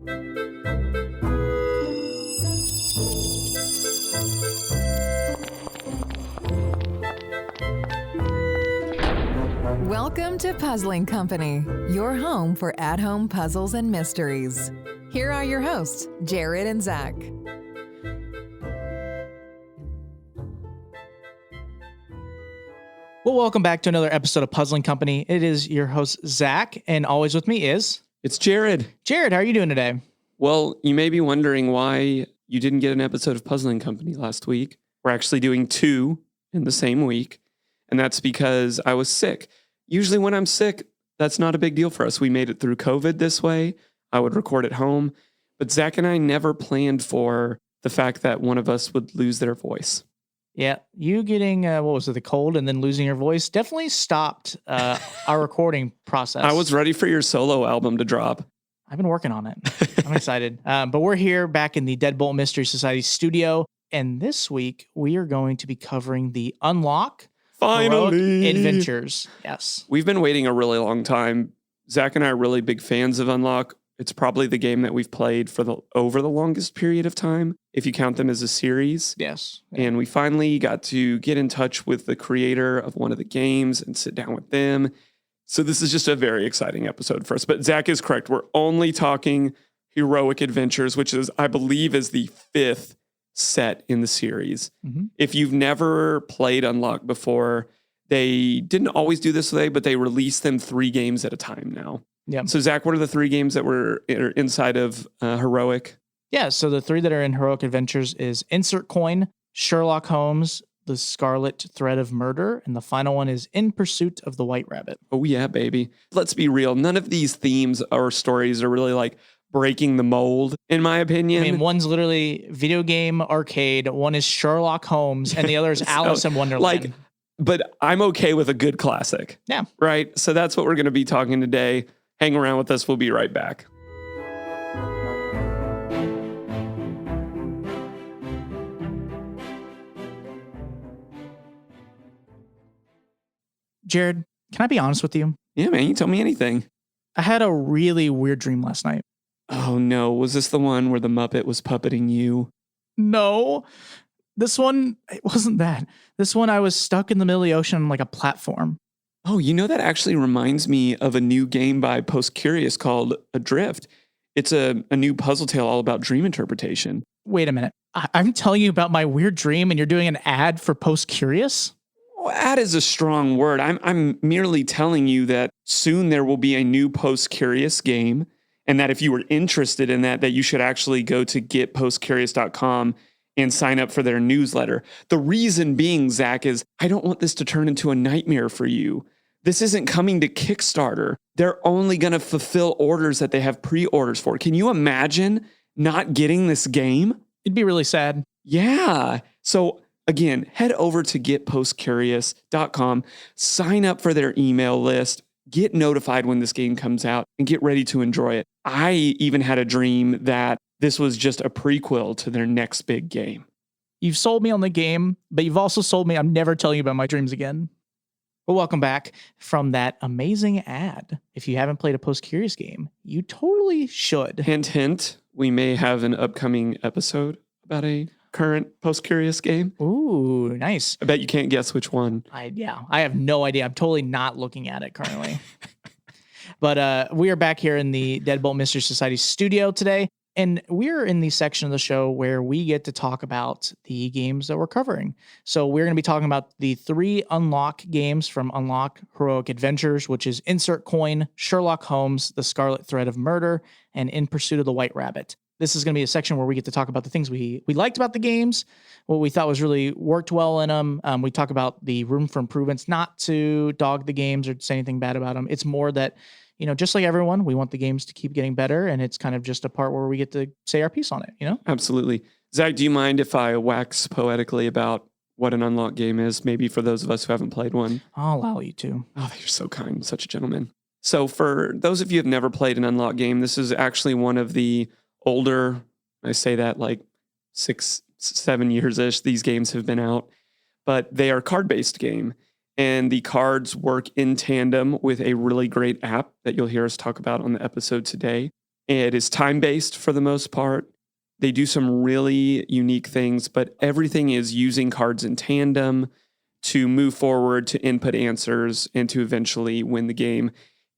Welcome to Puzzling Company, your home for at-home puzzles and mysteries. Here are your hosts, Jared and Zach. Well, welcome back to another episode of Puzzling Company. It is your host, Zach, and always with me is... It's Jared. Jared, how are you doing today? Well, you may be wondering why you didn't get an episode of Puzzling Company last week. We're actually doing 2 in the same week, and that's because I was sick. Usually when I'm sick, that's not a big deal for us. We made it through COVID this way. I would record at home, but Zach and I never planned for the fact that one of us would lose their voice. Yeah, you getting, the cold and then losing your voice definitely stopped our recording process. I was ready for your solo album to drop. I've been working on it. I'm excited. But we're here back in the Deadbolt Mystery Society studio, and this week we are going to be covering the Unlock Finally Adventures. Yes. We've been waiting a really long time. Zach and I are really big fans of Unlock. It's probably the game that we've played for over the longest period of time, if you count them as a series. Yes. And we finally got to get in touch with the creator of one of the games and sit down with them. So this is just a very exciting episode for us. But Zach is correct. We're only talking Heroic Adventures, which is, I believe, is the 5th set in the series. Mm-hmm. If you've never played Unlock before, they didn't always do this way, but they release them 3 games at a time now. Yeah. So Zach, what are the 3 games that were inside of Heroic? Yeah, so the 3 that are in Heroic Adventures is Insert Coin, Sherlock Holmes, The Scarlet Thread of Murder, and the final one is In Pursuit of the White Rabbit. Oh yeah, baby. Let's be real. None of these themes or stories are really like breaking the mold, in my opinion. I mean, one's literally video game arcade, one is Sherlock Holmes, and the other is Alice in Wonderland. But I'm okay with a good classic. Yeah. Right? So that's what we're going to be talking today. Hang around with us. We'll be right back. Jared, can I be honest with you? Yeah, man. You tell me anything. I had a really weird dream last night. Oh, no. Was this the one where the Muppet was puppeting you? No. This one, it wasn't that. This one, I was stuck in the middle of the ocean on like a platform. Oh, that actually reminds me of a new game by Post Curious called Adrift. It's a new puzzle tale all about dream interpretation. Wait a minute. I'm telling you about my weird dream and you're doing an ad for Post Curious? Well, ad is a strong word. I'm merely telling you that soon there will be a new Post Curious game, and that if you were interested in that you should actually go to getpostcurious.com and sign up for their newsletter. The reason being, Zach, is I don't want this to turn into a nightmare for you. This isn't coming to Kickstarter. They're only going to fulfill orders that they have pre-orders for. Can you imagine not getting this game? It'd be really sad. Yeah. So again, head over to getpostcurious.com, sign up for their email list, get notified when this game comes out, and get ready to enjoy it. I even had a dream that this was just a prequel to their next big game. You've sold me on the game, but you've also sold me I'm never telling you about my dreams again. Well, welcome back from that amazing ad. If you haven't played a Post Curious game, you totally should. Hint, hint, we may have an upcoming episode about a current Post Curious game. Ooh, nice. I bet you can't guess which one. I have no idea. I'm totally not looking at it currently. But we are back here in the Deadbolt Mystery Society studio today. And we're in the section of the show where we get to talk about the games that we're covering. So we're going to be talking about the 3 Unlock games from Unlock Heroic Adventures, which is Insert Coin, Sherlock Holmes, The Scarlet Thread of Murder, and In Pursuit of the White Rabbit. This is going to be a section where we get to talk about the things we liked about the games, what we thought was really worked well in them. We talk about the room for improvements, not to dog the games or say anything bad about them. It's more that, just like everyone, we want the games to keep getting better, and it's kind of just a part where we get to say our piece on it, Absolutely. Zach, do you mind if I wax poetically about what an Unlock game is, maybe for those of us who haven't played one? I'll allow you to. Oh, you're so kind. Such a gentleman. So for those of you who have never played an Unlock game, this is actually one of the older, I say that like 6-7 years-ish, these games have been out, but they are card-based game. And the cards work in tandem with a really great app that you'll hear us talk about on the episode today. It is time-based for the most part. They do some really unique things, but everything is using cards in tandem to move forward, to input answers, and to eventually win the game.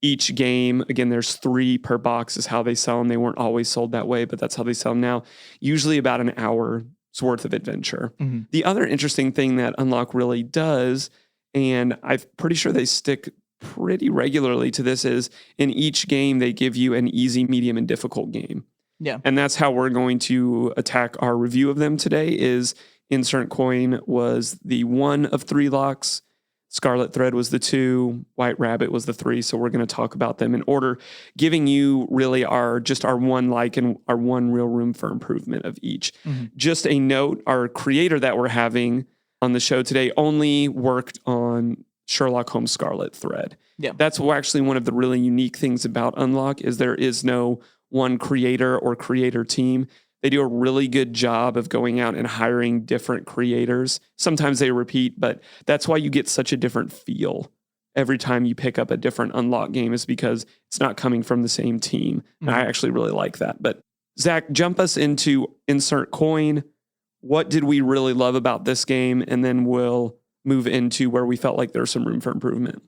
Each game, again, there's 3 per box is how they sell them. They weren't always sold that way, but that's how they sell them now. Usually about an hour's worth of adventure. Mm-hmm. The other interesting thing that Unlock really does, and I'm pretty sure they stick pretty regularly to this, is in each game, they give you an easy, medium, and difficult game. Yeah. And that's how we're going to attack our review of them today. Is Insert Coin was the 1 of 3 locks. Scarlet Thread was the 2. White Rabbit was the 3. So we're going to talk about them in order, giving you really our 1 like and our 1 real room for improvement of each. Mm-hmm. Just a note, our creator that we're having on the show today only worked on Sherlock Holmes Scarlet Thread. Yeah. That's actually one of the really unique things about Unlock is there is no one creator or creator team. They do a really good job of going out and hiring different creators. Sometimes they repeat, but that's why you get such a different feel every time you pick up a different Unlock game, is because it's not coming from the same team. And I actually really like that. But Zach, jump us into Insert Coin. What did we really love about this game? And then we'll move into where we felt like there's some room for improvement.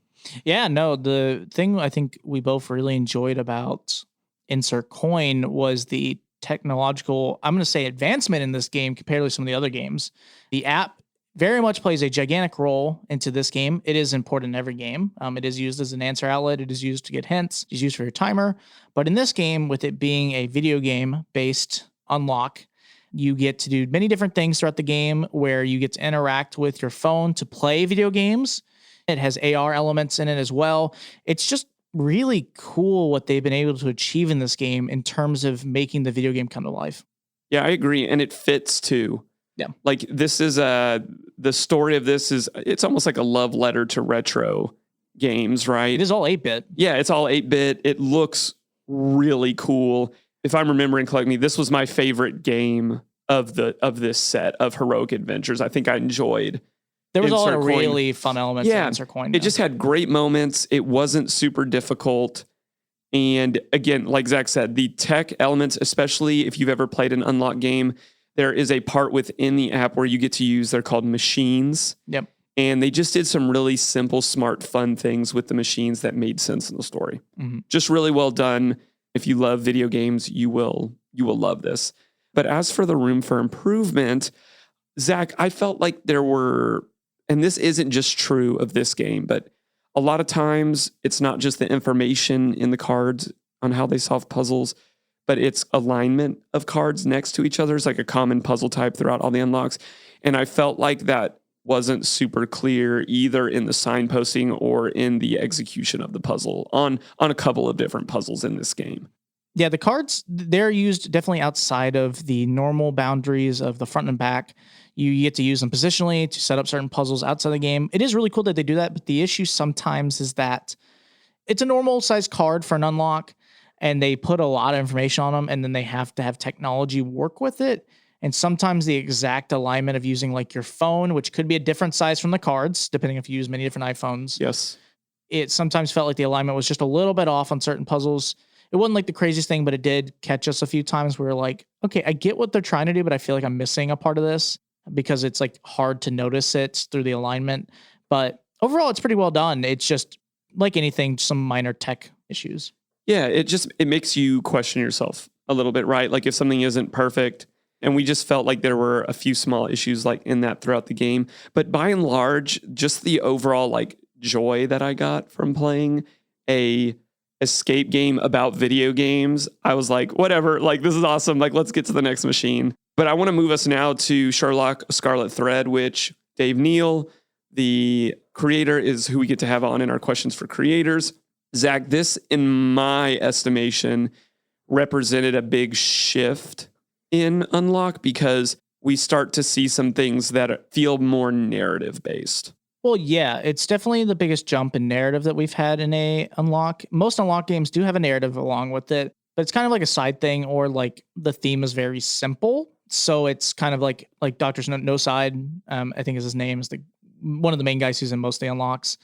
Yeah, no, the thing I think we both really enjoyed about Insert Coin was the technological, I'm going to say, advancement in this game compared to some of the other games. The app very much plays a gigantic role into this game. It is important in every game. It is used as an answer outlet. It is used to get hints. It's used for your timer. But in this game, with it being a video game based Unlock, you get to do many different things throughout the game where you get to interact with your phone to play video games. It has AR elements in it as well. It's just really cool what they've been able to achieve in this game in terms of making the video game come to life. Yeah, I agree. And it fits too. Yeah. Like this is the story of this is, it's almost like a love letter to retro games, right? It is all 8-bit. Yeah, it's all 8-bit. It looks really cool. If I'm remembering correctly, this was my favorite game of this set of Heroic Adventures. I think I enjoyed. There was a lot Insert of Coin. really fun elements in Insert Coin. It just had great moments. It wasn't super difficult. And again, like Zach said, the tech elements, especially if you've ever played an Unlock game, there is a part within the app where you get to use, they're called machines. Yep. And they just did some really simple, smart, fun things with the machines that made sense in the story. Mm-hmm. Just really well done. If you love video games, you will love this. But as for the room for improvement, Zach, I felt like there were, and this isn't just true of this game, but a lot of times it's not just the information in the cards on how they solve puzzles, but it's alignment of cards next to each other. It's like a common puzzle type throughout all the unlocks. And I felt like that wasn't super clear either in the signposting or in the execution of the puzzle on a couple of different puzzles in this game. Yeah, the cards, they're used definitely outside of the normal boundaries of the front and back. You get to use them positionally to set up certain puzzles outside the game. It is really cool that they do that, but the issue sometimes is that it's a normal size card for an unlock, and they put a lot of information on them, and then they have to have technology work with it. And sometimes the exact alignment of using like your phone, which could be a different size from the cards, depending if you use many different iPhones. Yes. It sometimes felt like the alignment was just a little bit off on certain puzzles. It wasn't like the craziest thing, but it did catch us a few times where we're like, okay, I get what they're trying to do, but I feel like I'm missing a part of this because it's like hard to notice it through the alignment. But overall, it's pretty well done. It's just like anything, some minor tech issues. Yeah, it makes you question yourself a little bit, right? Like if something isn't perfect, and we just felt like there were a few small issues like in that throughout the game. But by and large, just the overall like joy that I got from playing a escape game about video games, I was like, whatever, like this is awesome. Like let's get to the next machine. But I want to move us now to Sherlock Scarlet Thread, which Dave Neal, the creator, is who we get to have on in our questions for creators. Zach, this, in my estimation, represented a big shift in Unlock because we start to see some things that feel more narrative based. Well, yeah, it's definitely the biggest jump in narrative that we've had in a Unlock. Most Unlock games do have a narrative along with it, but it's kind of like a side thing, or like the theme is very simple. So it's kind of like Doctor's No Side, I think is his name, is one of the main guys who's in most of the Unlocks.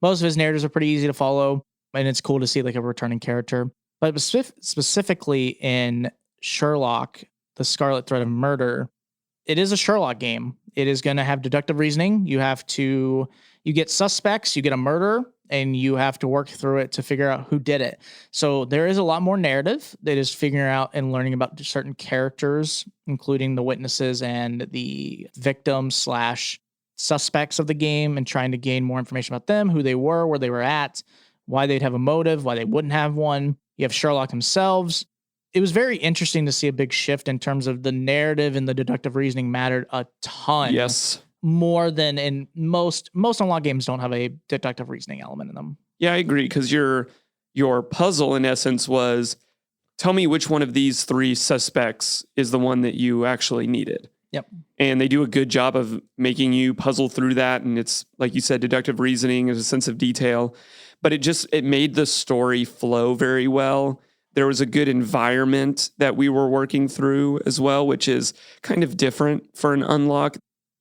Most of his narratives are pretty easy to follow, and it's cool to see like a returning character. But specifically in Sherlock, the Scarlet Thread of Murder, it is a Sherlock game. It is going to have deductive reasoning. You get suspects, you get a murder, and you have to work through it to figure out who did it. So there is a lot more narrative that is figuring out and learning about certain characters, including the witnesses and the victims / suspects of the game, and trying to gain more information about them, who they were, where they were at, why they'd have a motive, why they wouldn't have one. You have Sherlock themselves. It was very interesting to see a big shift in terms of the narrative, and the deductive reasoning mattered a ton. Yes. More than in most unlock games don't have a deductive reasoning element in them. Yeah, I agree. Because your puzzle in essence was, tell me which one of these 3 suspects is the one that you actually needed. Yep. And they do a good job of making you puzzle through that. And it's, like you said, deductive reasoning, is a sense of detail. But it made the story flow very well. There was a good environment that we were working through as well, which is kind of different for an unlock.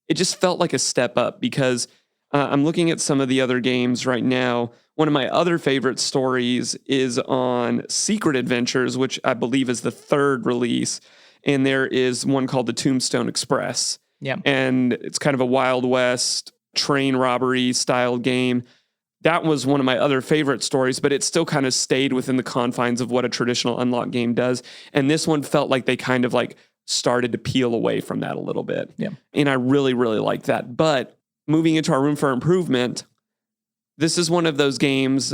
It just felt like a step up, because I'm looking at some of the other games right now. One of my other favorite stories is on Secret Adventures, which I believe is the 3rd release. And there is one called the Tombstone Express. Yeah. And it's kind of a Wild West train robbery style game. That was one of my other favorite stories, but it still kind of stayed within the confines of what a traditional unlock game does. And this one felt like they kind of like started to peel away from that a little bit. Yeah. And I really, really like that. But moving into our room for improvement, this is one of those games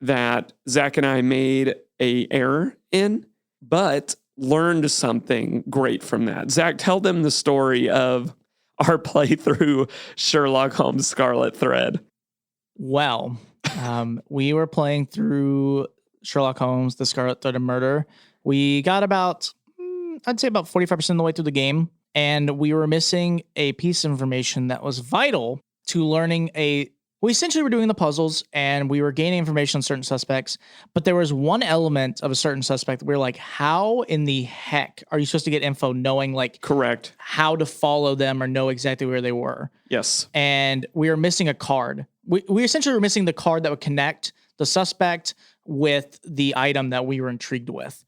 that Zach and I made a error in, but learned something great from that. Zach, tell them the story of our playthrough Sherlock Holmes Scarlet Thread. Well, we were playing through Sherlock Holmes, the Scarlet Thread of Murder. We got about, I'd say about 45% of the way through the game, and we were missing a piece of information that was vital to learning we essentially were doing the puzzles, and we were gaining information on certain suspects, but there was one element of a certain suspect that we were like, how in the heck are you supposed to get info knowing like Correct. how to follow them or know exactly where they were? Yes. And we were missing a card. We essentially were missing the card that would connect the suspect with the item that we were intrigued with.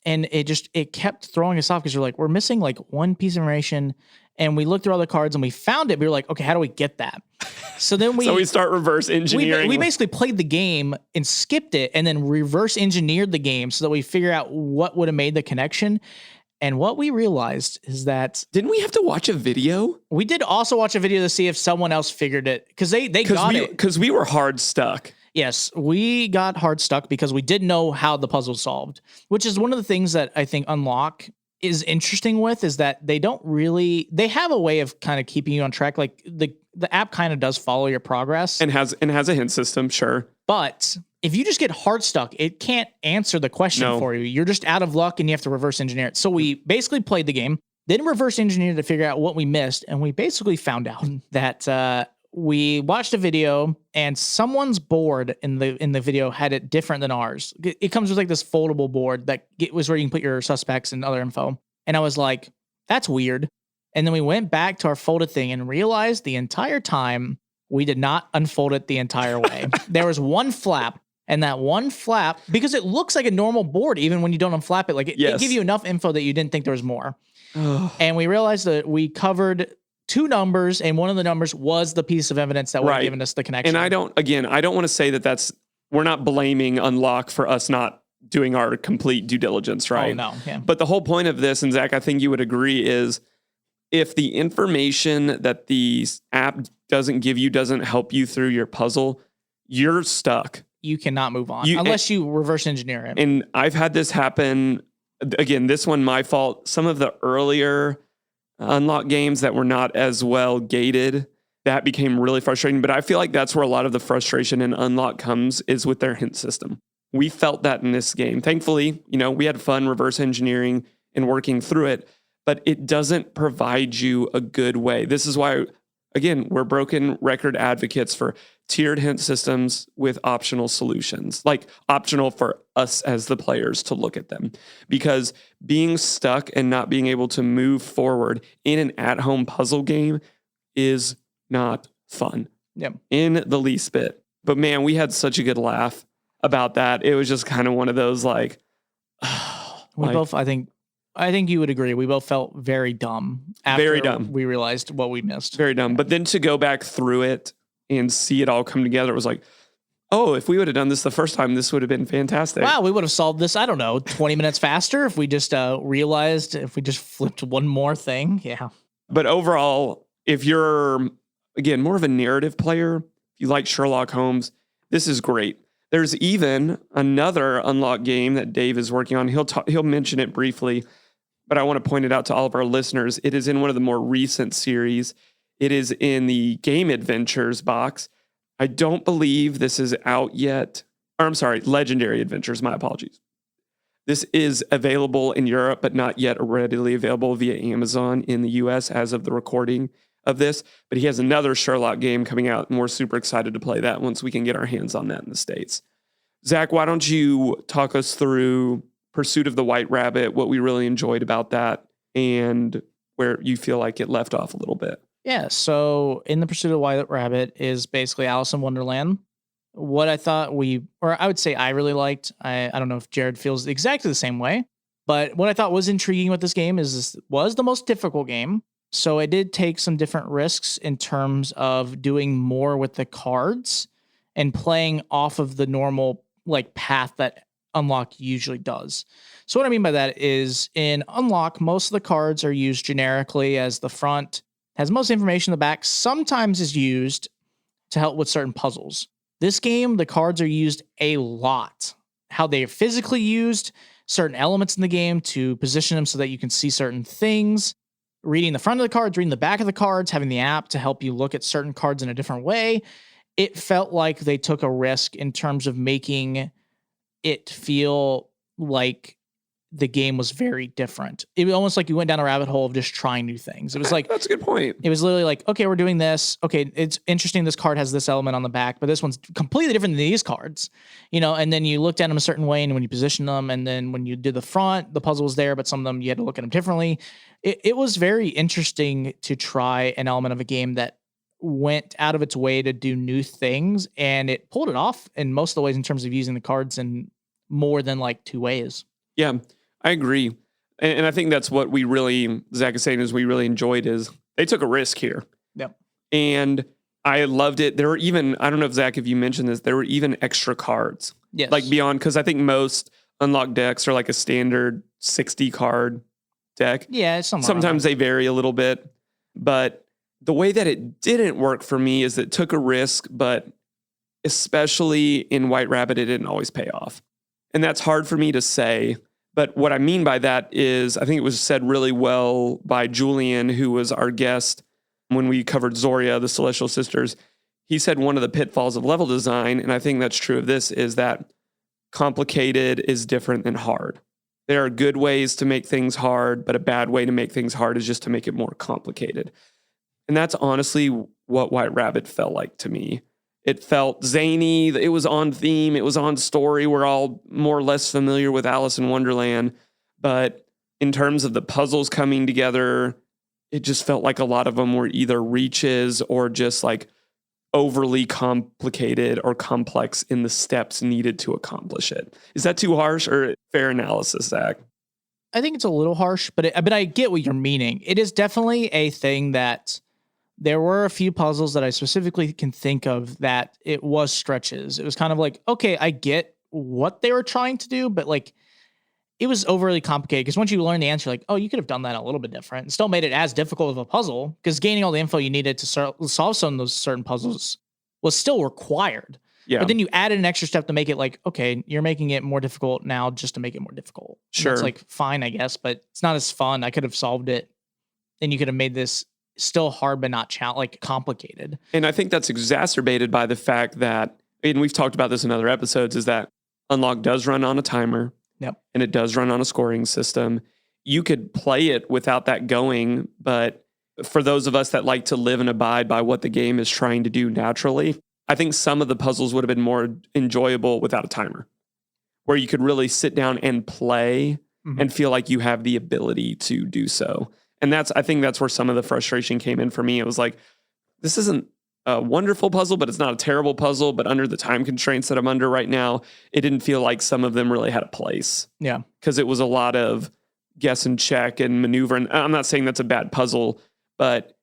And it kept throwing us off, because we're missing like one piece of information, and we looked through all the cards and we found it. We were like, okay, how do we get that? So then we start reverse engineering. We basically played the game and skipped it, and then reverse engineered the game so that we figure out what would have made the connection. And what we realized is that, didn't we have to watch a video? We did also watch a video to see if someone else figured it, because they got it. Because we were hard stuck. Yes, we got hard stuck because we didn't know how the puzzle solved, which is one of the things that I think Unlock is interesting with, is that they have a way of kind of keeping you on track. Like the app kind of does follow your progress and has a hint system, sure. But if you just get hard stuck, it can't answer the question for you. You're just out of luck and you have to reverse engineer it. So we basically played the game, then reverse engineered to figure out what we missed. And we basically found out that we watched a video, and someone's board in the video had it different than ours. It comes with like this foldable board that was where you can put your suspects and other info. And I was like, that's weird. And then we went back to our folded thing and realized the entire time we did not unfold it the entire way. There was one flap, and that one flap, because it looks like a normal board even when you don't unflap it, like it gives you enough info that you didn't think there was more. And we realized that we covered 2 numbers, and one of the numbers was the piece of evidence that would have given us the connection. And I don't want to say that we're not blaming Unlock for us not doing our complete due diligence, right? Oh, no. Yeah. But the whole point of this, and Zach, I think you would agree, is if the information that the app doesn't give you doesn't help you through your puzzle, you're stuck. You cannot move on unless you reverse engineer it. And I've had this happen. Again, this one, my fault. Some of the earlier Unlock games that were not as well gated, that became really frustrating. But I feel like that's where a lot of the frustration in Unlock comes, is with their hint system. We felt that in this game. Thankfully, we had fun reverse engineering and working through it, but it doesn't provide you a good way. This is why, again, we're broken record advocates for tiered hint systems with optional solutions, like optional for us as the players to look at them. Because being stuck and not being able to move forward in an at-home puzzle game is not fun in the least bit. But man, we had such a good laugh about that. It was just kind of one of those like, We Like- both, I think you would agree. We both felt very dumb after Very dumb. we realized what we missed. Very dumb. But then to go back through it and see it all come together, it was like, oh, if we would have done this the first time, this would have been fantastic. Wow, we would have solved this, I don't know, 20 minutes faster if we just realized, if we just flipped one more thing. Yeah. But overall, if you're, again, more of a narrative player, if you like Sherlock Holmes, this is great. There's even another unlock game that Dave is working on. He'll mention it briefly, but I want to point it out to all of our listeners. It is in one of the more recent series. It is in the Game Adventures box. I don't believe this is out yet. Or I'm sorry, Legendary Adventures. My apologies. This is available in Europe, but not yet readily available via Amazon in the US as of the recording of this. But he has another Sherlock game coming out, and we're super excited to play that once we can get our hands on that in the States. Zach, why don't you talk us through Pursuit of the White Rabbit, what we really enjoyed about that, and where you feel like it left off a little bit? Yeah. So in the Pursuit of the White Rabbit is basically Alice in Wonderland. What I thought I would say I really liked, I don't know if Jared feels exactly the same way, but what I thought was intriguing with this game is this was the most difficult game. So it did take some different risks in terms of doing more with the cards and playing off of the normal path that Unlock usually does. So what I mean by that is in Unlock, most of the cards are used generically as the front has most information in the back, sometimes is used to help with certain puzzles. This game, the cards are used a lot. How they are physically used, certain elements in the game to position them so that you can see certain things, reading the front of the cards, reading the back of the cards, having the app to help you look at certain cards in a different way. It felt like they took a risk in terms of making it feel like the game was very different. It was almost like you went down a rabbit hole of just trying new things. It was like, that's a good point. It was literally like, okay, we're doing this. Okay, it's interesting. This card has this element on the back, but this one's completely different than these cards, and then you looked at them a certain way, and when you position them, and then when you did the front, the puzzle was there, but some of them you had to look at them differently. It was very interesting to try an element of a game that went out of its way to do new things, and it pulled it off in most of the ways in terms of using the cards in more than two ways. Yeah, I agree. And I think that's what Zach is saying is we really enjoyed is they took a risk here. Yep. And I loved it. There were even, I don't know if Zach, if you mentioned this, there were even extra cards. Yes. Beyond, because I think most unlocked decks are a standard 60 card deck. Yeah, sometimes they vary a little bit. But the way that it didn't work for me is it took a risk, but especially in White Rabbit, it didn't always pay off. And that's hard for me to say. But what I mean by that is I think it was said really well by Julian, who was our guest when we covered Zoria, the Celestial Sisters. He said one of the pitfalls of level design, and I think that's true of this, is that complicated is different than hard. There are good ways to make things hard, but a bad way to make things hard is just to make it more complicated. And that's honestly what White Rabbit felt like to me. It felt zany. It was on theme. It was on story. We're all more or less familiar with Alice in Wonderland. But in terms of the puzzles coming together, it just felt like a lot of them were either reaches or just overly complicated or complex in the steps needed to accomplish it. Is that too harsh or fair analysis, Zach? I think it's a little harsh, but I get what you're meaning. It is definitely a thing that there were a few puzzles that I specifically can think of that it was stretches. It was kind of like, okay, I get what they were trying to do, but it was overly complicated because once you learn the answer, oh, you could have done that a little bit different and still made it as difficult of a puzzle because gaining all the info you needed to solve some of those certain puzzles was still required. Yeah. But then you added an extra step to make it okay, you're making it more difficult now just to make it more difficult. Sure. And it's fine, I guess, but it's not as fun. I could have solved it and you could have made this still hard, but not complicated. And I think that's exacerbated by the fact that, and we've talked about this in other episodes, is that Unlock does run on a timer. Yep. And it does run on a scoring system. You could play it without that going, but for those of us that like to live and abide by what the game is trying to do naturally, I think some of the puzzles would have been more enjoyable without a timer, where you could really sit down and play and feel like you have the ability to do so. And I think that's where some of the frustration came in for me. It was this isn't a wonderful puzzle, but it's not a terrible puzzle. But under the time constraints that I'm under right now, it didn't feel like some of them really had a place. Yeah. Because it was a lot of guess and check and maneuver. And I'm not saying that's a bad puzzle, but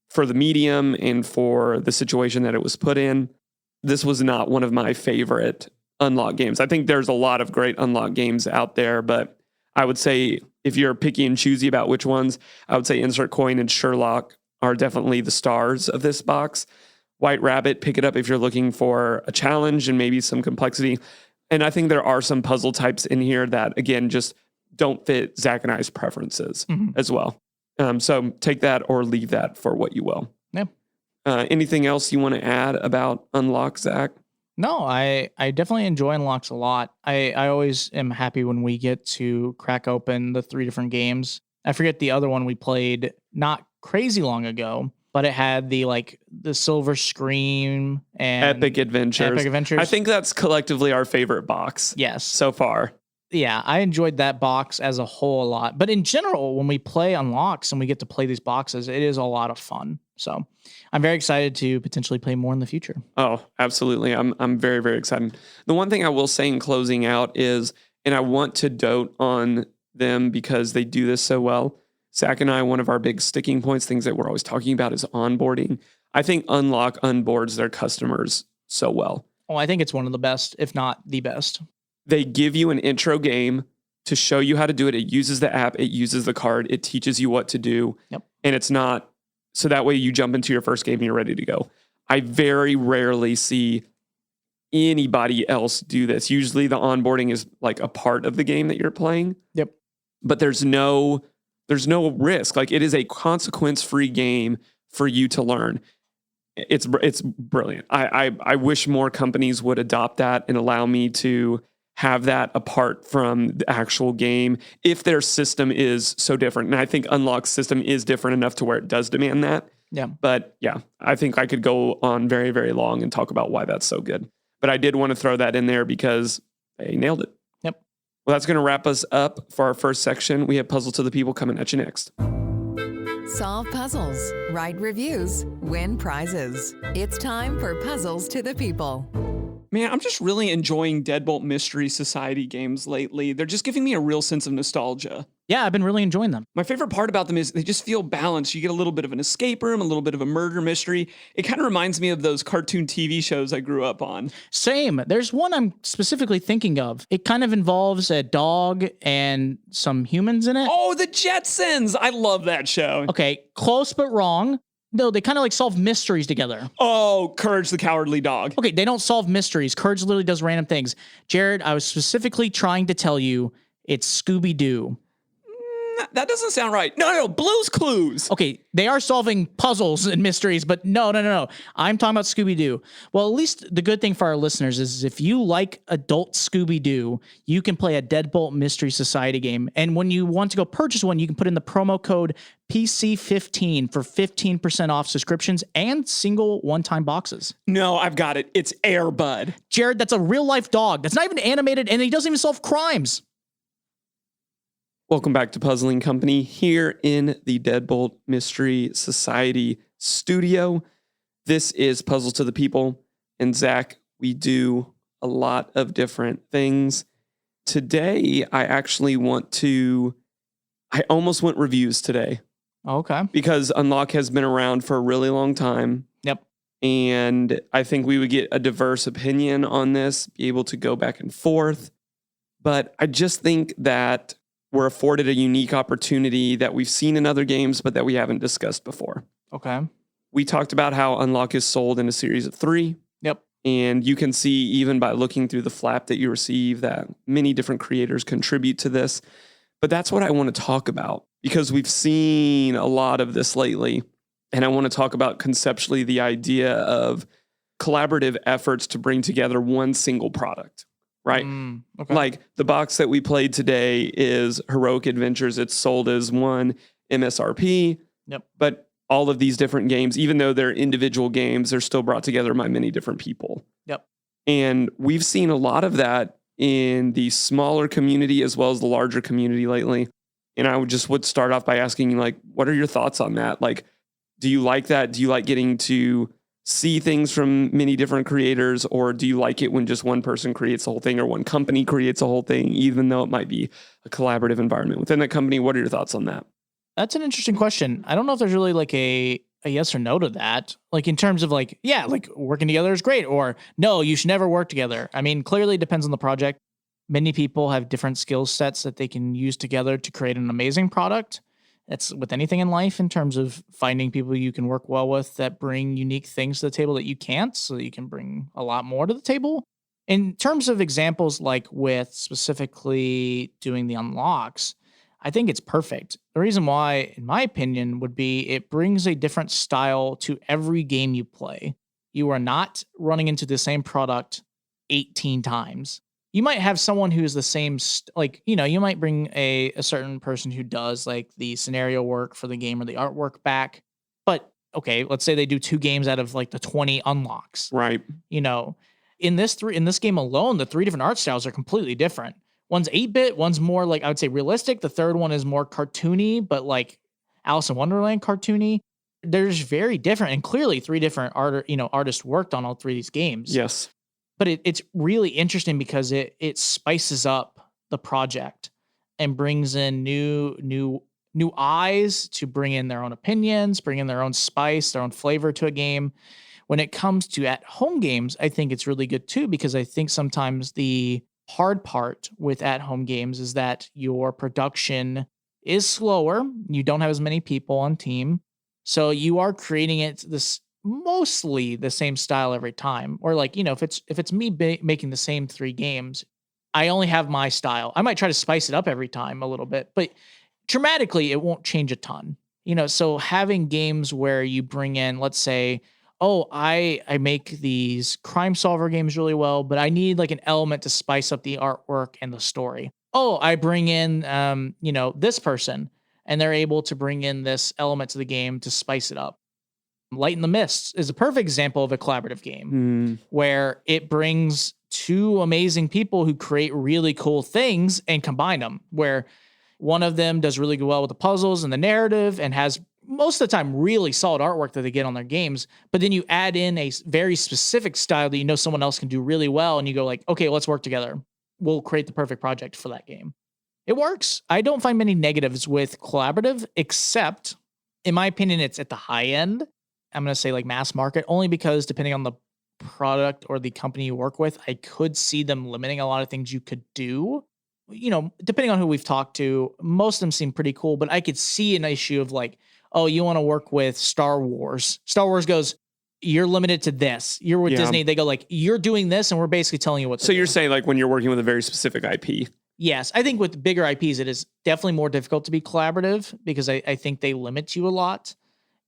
for the medium and for the situation that it was put in, this was not one of my favorite unlock games. I think there's a lot of great unlock games out there, but I would say if you're picky and choosy about which ones, I would say Insert Coin and Sherlock are definitely the stars of this box. White Rabbit, pick it up if you're looking for a challenge and maybe some complexity. And I think there are some puzzle types in here that, again, just don't fit Zach and I's preferences as well. So take that or leave that for what you will. Yeah. Anything else you want to add about Unlock, Zach? No, I definitely enjoy Unlocks a lot. I always am happy when we get to crack open the 3 different games. I forget the other one we played not crazy long ago, but it had the Silver Scream and Epic Adventures. I think that's collectively our favorite box. Yes. So far. Yeah, I enjoyed that box as a whole a lot. But in general, when we play Unlocks and we get to play these boxes, it is a lot of fun. So I'm very excited to potentially play more in the future. Oh, absolutely. I'm very, very excited. The one thing I will say in closing out is, and I want to dote on them because they do this so well. Zach and I, one of our big sticking points, things that we're always talking about is onboarding. I think Unlock onboards their customers so well. Oh, I think it's one of the best, if not the best. They give you an intro game to show you how to do it. It uses the app. It uses the card. It teaches you what to do. Yep. And it's not, so that way you jump into your first game and you're ready to go. I very rarely see anybody else do this. Usually the onboarding is like a part of the game that you're playing. Yep. But there's no risk. Like, it is a consequence-free game for you to learn. It's brilliant. I wish more companies would adopt that and allow me to have that apart from the actual game if their system is so different. And I think Unlock's system is different enough to where it does demand that. Yeah. But yeah, I think I could go on very, very long and talk about why that's so good. But I did want to throw that in there because they nailed it. Yep. Well, that's going to wrap us up for our first section. We have Puzzle to the People coming at you next. Solve puzzles, write reviews, win prizes. It's time for Puzzles to the People. Man, I'm just really enjoying Deadbolt Mystery Society games lately. They're just giving me a real sense of nostalgia. Yeah, I've been really enjoying them. My favorite part about them is they just feel balanced. You get a little bit of an escape room, a little bit of a murder mystery. It kind of reminds me of those cartoon TV shows I grew up on. Same. There's one I'm specifically thinking of. It kind of involves a dog and some humans in it. Oh, the Jetsons! I love that show. Okay, close but wrong. No, they kind of solve mysteries together. Oh, Courage the Cowardly Dog. Okay, they don't solve mysteries. Courage literally does random things. Jared, I was specifically trying to tell you it's Scooby-Doo. That doesn't sound right. No, Blue's Clues. Okay, they are solving puzzles and mysteries, but no. I'm talking about Scooby-Doo. Well, at least the good thing for our listeners is if you like adult Scooby-Doo, you can play a Deadbolt Mystery Society game. And when you want to go purchase one, you can put in the promo code PC15 for 15% off subscriptions and single one-time boxes. No, I've got it. It's Air Bud. Jared, that's a real-life dog. That's not even animated, and he doesn't even solve crimes. Welcome back to Puzzling Company here in the Deadbolt Mystery Society studio. This is Puzzle to the People. And Zach, we do a lot of different things. Today, I almost went reviews today. Okay. Because Unlock has been around for a really long time. Yep. And I think we would get a diverse opinion on this, be able to go back and forth. But I just think that we're afforded a unique opportunity that we've seen in other games, but that we haven't discussed before. Okay. We talked about how Unlock is sold in a series of 3. Yep. And you can see even by looking through the flap that you receive that many different creators contribute to this. But that's what I want to talk about because we've seen a lot of this lately. And I want to talk about conceptually the idea of collaborative efforts to bring together one single product. Right? Okay. Like the box that we played today is Heroic Adventures. It's sold as one MSRP. Yep. But all of these different games, even though they're individual games, they're still brought together by many different people. Yep. And we've seen a lot of that in the smaller community as well as the larger community lately. And I would start off by asking you, what are your thoughts on that? Like, do you like that? Do you like getting to see things from many different creators, or do you like it when just one person creates the whole thing or one company creates a whole thing, even though it might be a collaborative environment within that company? What are your thoughts on that? That's an interesting question. I don't know if there's really like a yes or no to that. Like in terms of like, yeah, like working together is great, or no, you should never work together. I mean, clearly it depends on the project. Many people have different skill sets that they can use together to create an amazing product. That's with anything in life in terms of finding people you can work well with that bring unique things to the table that you can't, so that you can bring a lot more to the table. In terms of examples, like with specifically doing the unlocks, I think it's perfect. The reason why, in my opinion, would be it brings a different style to every game you play. You are not running into the same product 18 times. You might have someone who's the same, you might bring a certain person who does like the scenario work for the game or the artwork back. But okay, let's say they do 2 games out of like the 20 unlocks. Right. In this game alone, the 3 different art styles are completely different. One's 8-bit, one's more like, I would say, realistic. The third one is more cartoony, but like Alice in Wonderland cartoony. They're just very different, and clearly 3 different artists worked on all 3 of these games. Yes. But it's really interesting because it spices up the project and brings in new eyes to bring in their own opinions, bring in their own spice, their own flavor to a game. When it comes to at-home games, I think it's really good too, because I think sometimes the hard part with at-home games is that your production is slower. You don't have as many people on team. So you are creating it this mostly the same style every time. Or like, if it's me making the same 3 games, I only have my style. I might try to spice it up every time a little bit, but dramatically it won't change a ton. So having games where you bring in, let's say, oh, I make these crime solver games really well, but I need like an element to spice up the artwork and the story. Oh, I bring in this person, and they're able to bring in this element to the game to spice it up. Light in the Mist is a perfect example of a collaborative game where it brings 2 amazing people who create really cool things and combine them, where one of them does really well with the puzzles and the narrative and has most of the time really solid artwork that they get on their games. But then you add in a very specific style that someone else can do really well, and you go like, okay, let's work together. We'll create the perfect project for that game. It works. I don't find many negatives with collaborative, except, in my opinion, it's at the high end. I'm going to say like mass market, only because depending on the product or the company you work with, I could see them limiting a lot of things you could do. Depending on who we've talked to, most of them seem pretty cool, but I could see an issue of like, oh, you want to work with Star Wars. Star Wars goes, you're limited to this. You're with Disney. They go like, you're doing this, and we're basically telling you what to do. So you're saying like when you're working with a very specific IP. Yes. I think with bigger IPs, it is definitely more difficult to be collaborative because I think they limit you a lot.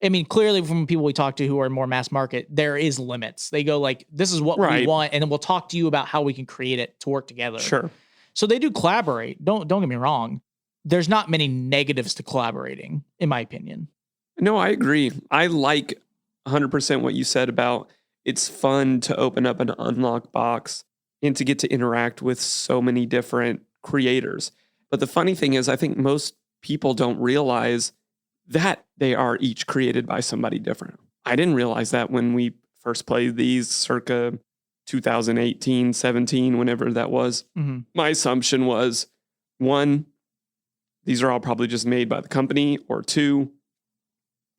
I mean, clearly from people we talk to who are more mass market, there is limits. They go like, this is what we want, and then we'll talk to you about how we can create it to work together. Sure. So they do collaborate. Don't get me wrong. There's not many negatives to collaborating, in my opinion. No, I agree. I like 100% what you said about it's fun to open up an unlock box and to get to interact with so many different creators. But the funny thing is, I think most people don't realize that they are each created by somebody different. I didn't realize that when we first played these circa 2018, 17, whenever that was. Mm-hmm. My assumption was, 1, these are all probably just made by the company, or 2,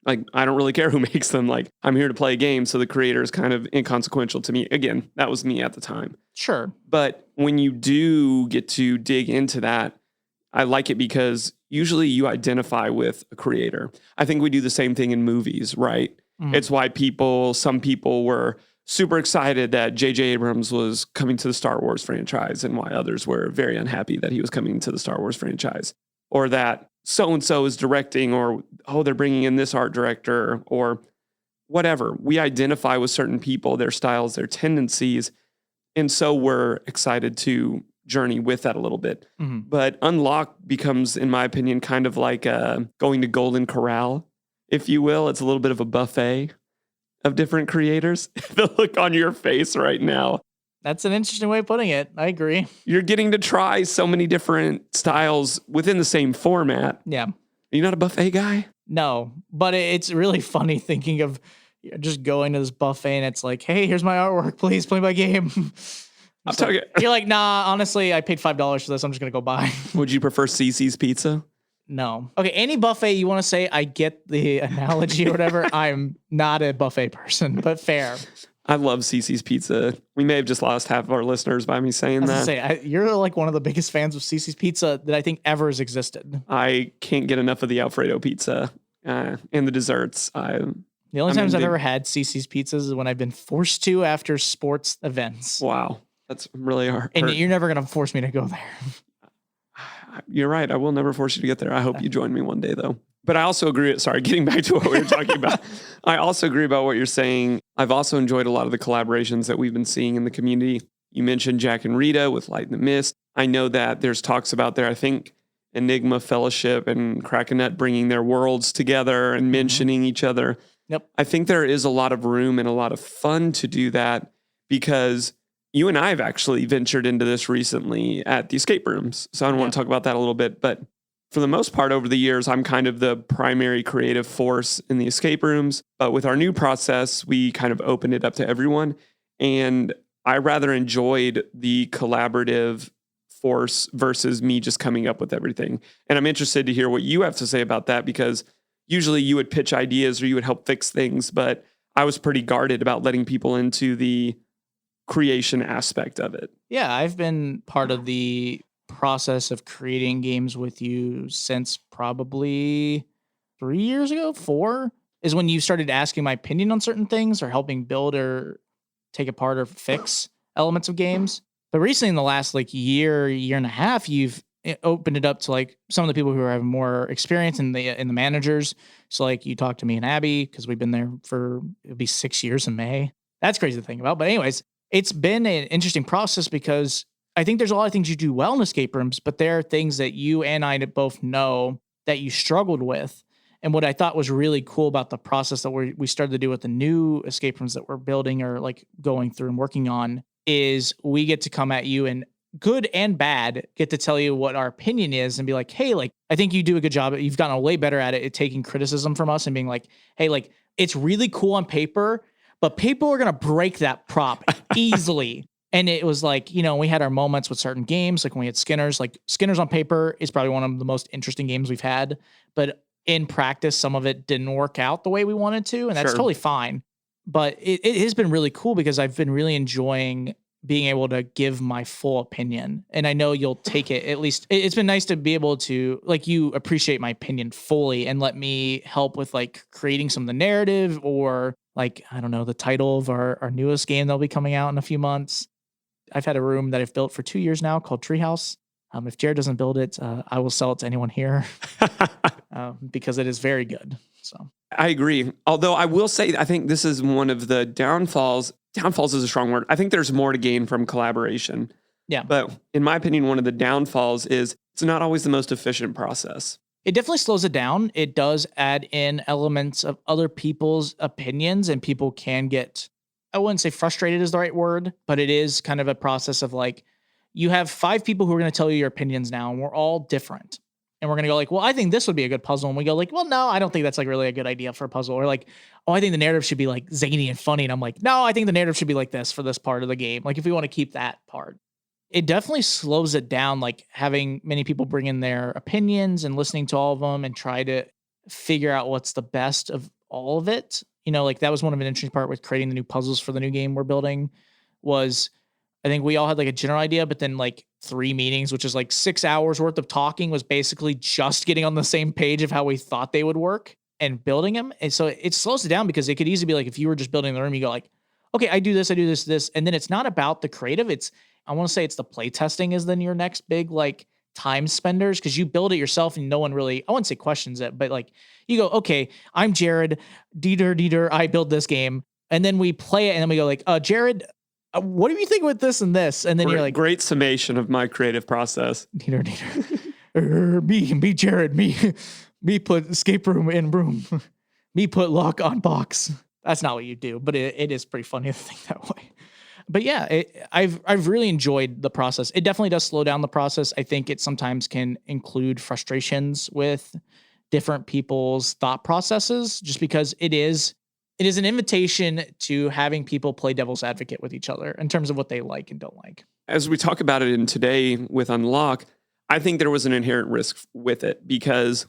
like, I don't really care who makes them. Like, I'm here to play a game, so the creator is kind of inconsequential to me. Again, that was me at the time. Sure. But when you do get to dig into that, I like it because usually you identify with a creator. I think we do the same thing in movies, right? Mm-hmm. It's why some people were super excited that J.J. Abrams was coming to the Star Wars franchise, and why others were very unhappy that he was coming to the Star Wars franchise. Or that so-and-so is directing, or, oh, they're bringing in this art director, or whatever. We identify with certain people, their styles, their tendencies, and so we're excited to journey with that a little bit. Mm-hmm. But Unlock becomes, in my opinion, kind of like going to Golden Corral, if you will. It's a little bit of a buffet of different creators. The look on your face right now. That's an interesting way of putting it. I agree. You're getting to try so many different styles within the same format. Yeah. Are you not a buffet guy? No, but it's really funny thinking of, you're just going to this buffet and it's like, hey, here's my artwork. Please play my game. I'm talking. You're like, nah, honestly, I paid $5 for this. I'm just going to go buy. Would you prefer CC's Pizza? No. Okay, any buffet you want to say, I get the analogy or whatever. I'm not a buffet person, but fair. I love CC's Pizza. We may have just lost half of our listeners by me saying that. You're like one of the biggest fans of CC's Pizza that I think ever has existed. I can't get enough of the Alfredo pizza and the desserts. The only times I've ever had CC's Pizzas is when I've been forced to after sports events. Wow. That's really hard. And you're never going to force me to go there. You're right. I will never force you to get there. I hope you join me one day, though. But I also agree. Sorry, getting back to what we were talking about. I also agree about what you're saying. I've also enjoyed a lot of the collaborations that we've been seeing in the community. You mentioned Jack and Rita with Light in the Mist. I know that there's talks about there, I think, Enigma Fellowship and Krakenet bringing their worlds together and mentioning each other. Yep. I think there is a lot of room and a lot of fun to do that because you and I have actually ventured into this recently at the escape rooms. So I don't want to talk about that a little bit, but for the most part over the years, I'm kind of the primary creative force in the escape rooms. But with our new process, we kind of opened it up to everyone. And I rather enjoyed the collaborative force versus me just coming up with everything. And I'm interested to hear what you have to say about that, because usually you would pitch ideas or you would help fix things, but I was pretty guarded about letting people into the creation aspect of it. Yeah, I've been part of the process of creating games with you since probably 3 years ago. 4 is when you started asking my opinion on certain things or helping build or take apart or fix elements of games. But recently in the last year and a half, you've opened it up to some of the people who have more experience in the managers. So you talked to me and Abby because we've been there for, it'll be 6 years in May. That's crazy to think about. But anyways, it's been an interesting process because I think there's a lot of things you do well in escape rooms, but there are things that you and I both know that you struggled with. And what I thought was really cool about the process that we started to do with the new escape rooms that we're building or going through and working on is we get to come at you and good and bad get to tell you what our opinion is and be like, hey, I think you do a good job. You've gotten way better at it at taking criticism from us and being like, hey, it's really cool on paper, but people are going to break that prop easily. And it was we had our moments with certain games, when we had Skinner's. Skinner's on paper is probably one of the most interesting games we've had. But in practice, some of it didn't work out the way we wanted to. And that's totally fine. But it has been really cool because I've been really enjoying being able to give my full opinion. And I know you'll take it. At least it's been nice to be able to, you appreciate my opinion fully and let me help with creating some of the narrative or I don't know, the title of our newest game that'll be coming out in a few months. I've had a room that I've built for 2 years now called Treehouse. If Jared doesn't build it, I will sell it to anyone here because it is very good. So I agree. Although I will say, I think this is one of the downfalls. Downfalls is a strong word. I think there's more to gain from collaboration. Yeah. But in my opinion, one of the downfalls is it's not always the most efficient process. It definitely slows it down. It does add in elements of other people's opinions, and people can get, I wouldn't say frustrated is the right word, but it is kind of a process of you have 5 people who are going to tell you your opinions now, and we're all different. And we're going to go well, I think this would be a good puzzle. And we go well, no, I don't think that's really a good idea for a puzzle. Or oh, I think the narrative should be zany and funny. And I'm no, I think the narrative should be like this for this part of the game. If we want to keep that part. It definitely slows it down, having many people bring in their opinions and listening to all of them and try to figure out what's the best of all of it. That was one of an interesting part with creating the new puzzles for the new game we're building was I think we all had a general idea, but then 3 meetings, which is 6 hours worth of talking was basically just getting on the same page of how we thought they would work and building them. And so it slows it down because it could easily be if you were just building the room, you go okay, I do this. And then it's not about the creative. I want to say it's the play testing is then your next big time spenders because you build it yourself and no one really, I wouldn't say questions it, but you go, okay, I'm Jared, Dieter, I build this game. And then we play it and then we go Jared, what do you think with this and this? And then you're great summation of my creative process. Dieter. me, Jared, me put escape room in room, me put lock on box. That's not what you do, but it is pretty funny to think that way. But yeah, I've really enjoyed the process. It definitely does slow down the process. I think it sometimes can include frustrations with different people's thought processes, just because it is It is an invitation to having people play devil's advocate with each other in terms of what they like and don't like. As we talk about it in today with Unlock, I think there was an inherent risk with it because,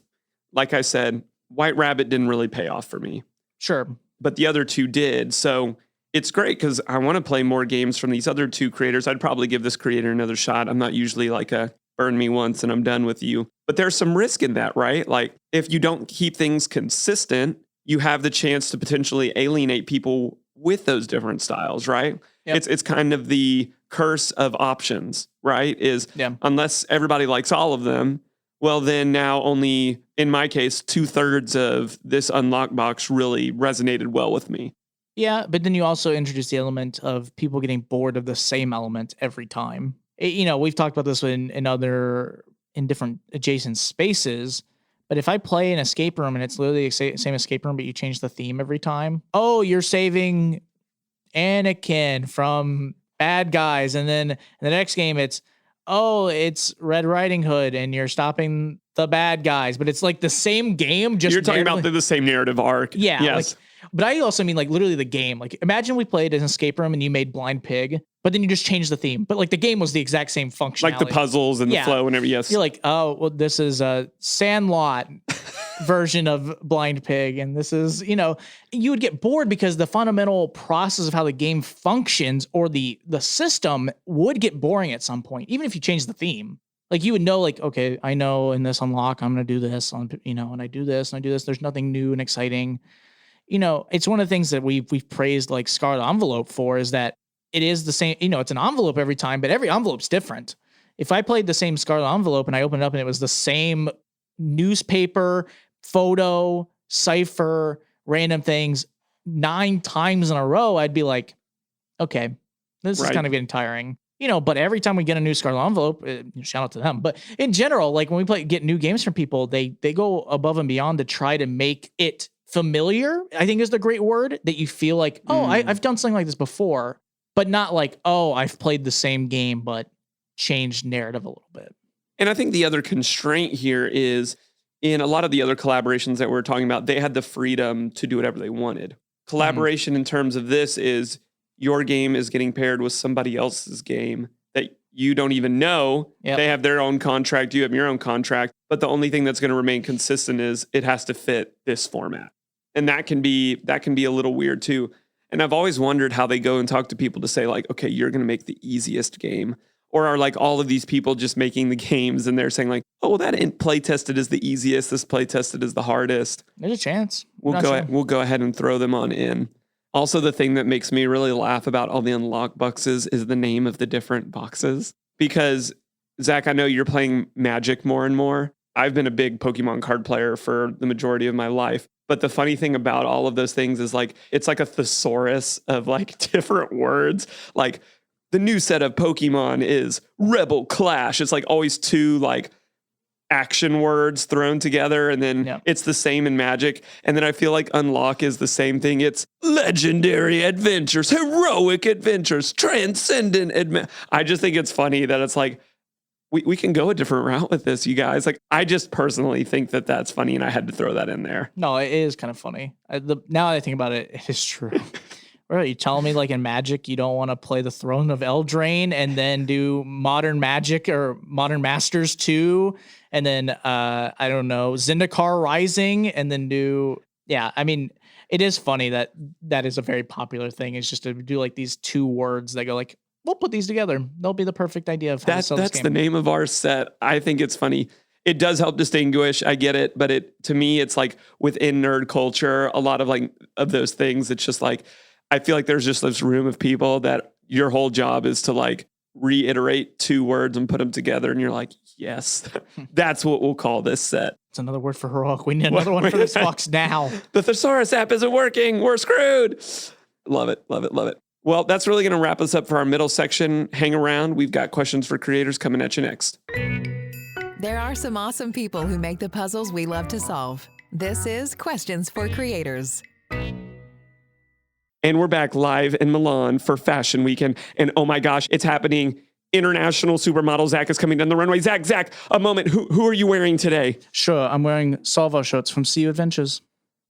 like I said, White Rabbit didn't really pay off for me. Sure. But the other two did. So it's great because I want to play more games from these other two creators. I'd probably give this creator another shot. I'm not usually like a burn me once and I'm done with you. But there's some risk in that, right? Like if you don't keep things consistent, you have the chance to potentially alienate people with those different styles, right? Yep. It's kind of the curse of options, right? Is unless everybody likes all of them, well, then now only, in my case, 2/3 of this Unlock box really resonated well with me. Yeah, but then you also introduce the element of people getting bored of the same element every time. We've talked about this in different adjacent spaces. But if I play an escape room and it's literally the same escape room, but you change the theme every time. Oh, you're saving Anakin from bad guys. And then in the next game, it's Red Riding Hood and you're stopping the bad guys. But it's like the same game. Just you're talking about the same narrative arc. Yeah. Yes. But I also mean like literally the game. Like imagine we played an escape room and you made Blind Pig, but then you just changed the theme. But like the game was the exact same functionality. Like the puzzles and the flow and everything. Yes. You're like, oh, well, this is a Sandlot version of Blind Pig. And this is, you would get bored because the fundamental process of how the game functions or the system would get boring at some point, even if you change the theme. Like you would know, like, okay, I know in this Unlock, I'm going to do this and I do this and I do this. There's nothing new and exciting. It's one of the things that we've praised like Scarlet Envelope for is that it is the same, it's an envelope every time, but every envelope's different. If I played the same Scarlet Envelope and I opened it up and it was the same newspaper, photo, cipher, random things 9 times in a row, I'd be like, okay, this is kind of getting tiring. But every time we get a new Scarlet Envelope, shout out to them. But in general, like when we get new games from people, they go above and beyond to try to make it familiar, I think is the great word, that you feel like, I've done something like this before, but not like, I've played the same game, but changed narrative a little bit. And I think the other constraint here is in a lot of the other collaborations that we're talking about, they had the freedom to do whatever they wanted. Collaboration in terms of this is your game is getting paired with somebody else's game that you don't even know. Yep. They have their own contract. You have your own contract. But the only thing that's going to remain consistent is it has to fit this format. And that can be a little weird too. And I've always wondered how they go and talk to people to say like, okay, you're going to make the easiest game. Or are like all of these people just making the games and they're saying like, oh, well, that ain't play tested is the easiest. This play tested is the hardest. There's a chance. We'll go ahead and throw them on in. Also, the thing that makes me really laugh about all the Unlock boxes is the name of the different boxes. Because, Zach, I know you're playing Magic more and more. I've been a big Pokemon card player for the majority of my life. But the funny thing about all of those things is like, it's like a thesaurus of like different words. Like the new set of Pokemon is Rebel Clash. It's like always 2 like action words thrown together, and then it's the same in Magic. And then I feel like Unlock is the same thing. It's legendary adventures, heroic adventures, transcendent I just think it's funny that it's like we can go a different route with this, you guys. Like I just personally think that that's funny, and I had to throw that in there. No, it is kind of funny. Now that I think about it, it is true. Right, you telling me like in Magic you don't want to play the Throne of Eldraine and then do Modern Magic or Modern Masters 2 and then I don't know, Zendikar Rising and then I mean it is funny that is a very popular thing, is just to do like these 2 words that go like, we'll put these together, they'll be the perfect idea of how to sell this game. That's the name of our set. I think it's funny. It does help distinguish. I get it, but to me it's like within nerd culture, a lot of like of those things, it's just like I feel like there's just this room of people that your whole job is to like reiterate 2 words and put them together. And you're like, yes, that's what we'll call this set. It's another word for heroic. We need another one for this box now. The Thesaurus app isn't working. We're screwed. Love it. Love it. Love it. Well, that's really going to wrap us up for our middle section. Hang around. We've got questions for creators coming at you next. There are some awesome people who make the puzzles we love to solve. This is Questions for Creators. And we're back live in Milan for Fashion Weekend. And oh my gosh, it's happening. International supermodel Zach is coming down the runway. Zach, a moment. Who are you wearing today? Sure, I'm wearing Salvo shirts from Sea Adventures.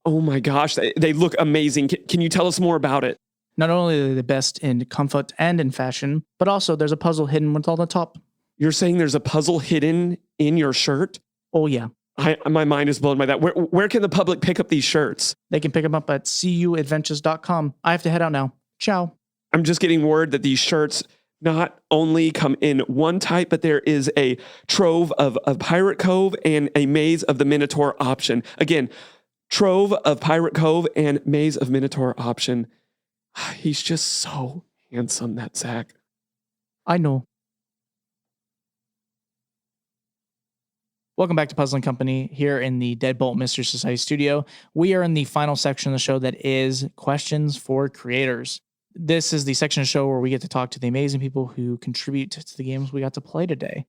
Oh my gosh, they look amazing. Can you tell us more about it? Not only are they the best in comfort and in fashion, but also there's a puzzle hidden with on the top. You're saying there's a puzzle hidden in your shirt? Oh, yeah. My mind is blown by that. Where can the public pick up these shirts? They can pick them up at cuadventures.com. I have to head out now. Ciao. I'm just getting word that these shirts not only come in one type, but there is a trove of Pirate Cove and a Maze of the Minotaur option. Again, trove of Pirate Cove and Maze of Minotaur option. He's just so handsome, that Zach. I know. Welcome back to Puzzling Company here in the Deadbolt Mystery Society studio. We are in the final section of the show that is questions for creators. This is the section of the show where we get to talk to the amazing people who contribute to the games we got to play today.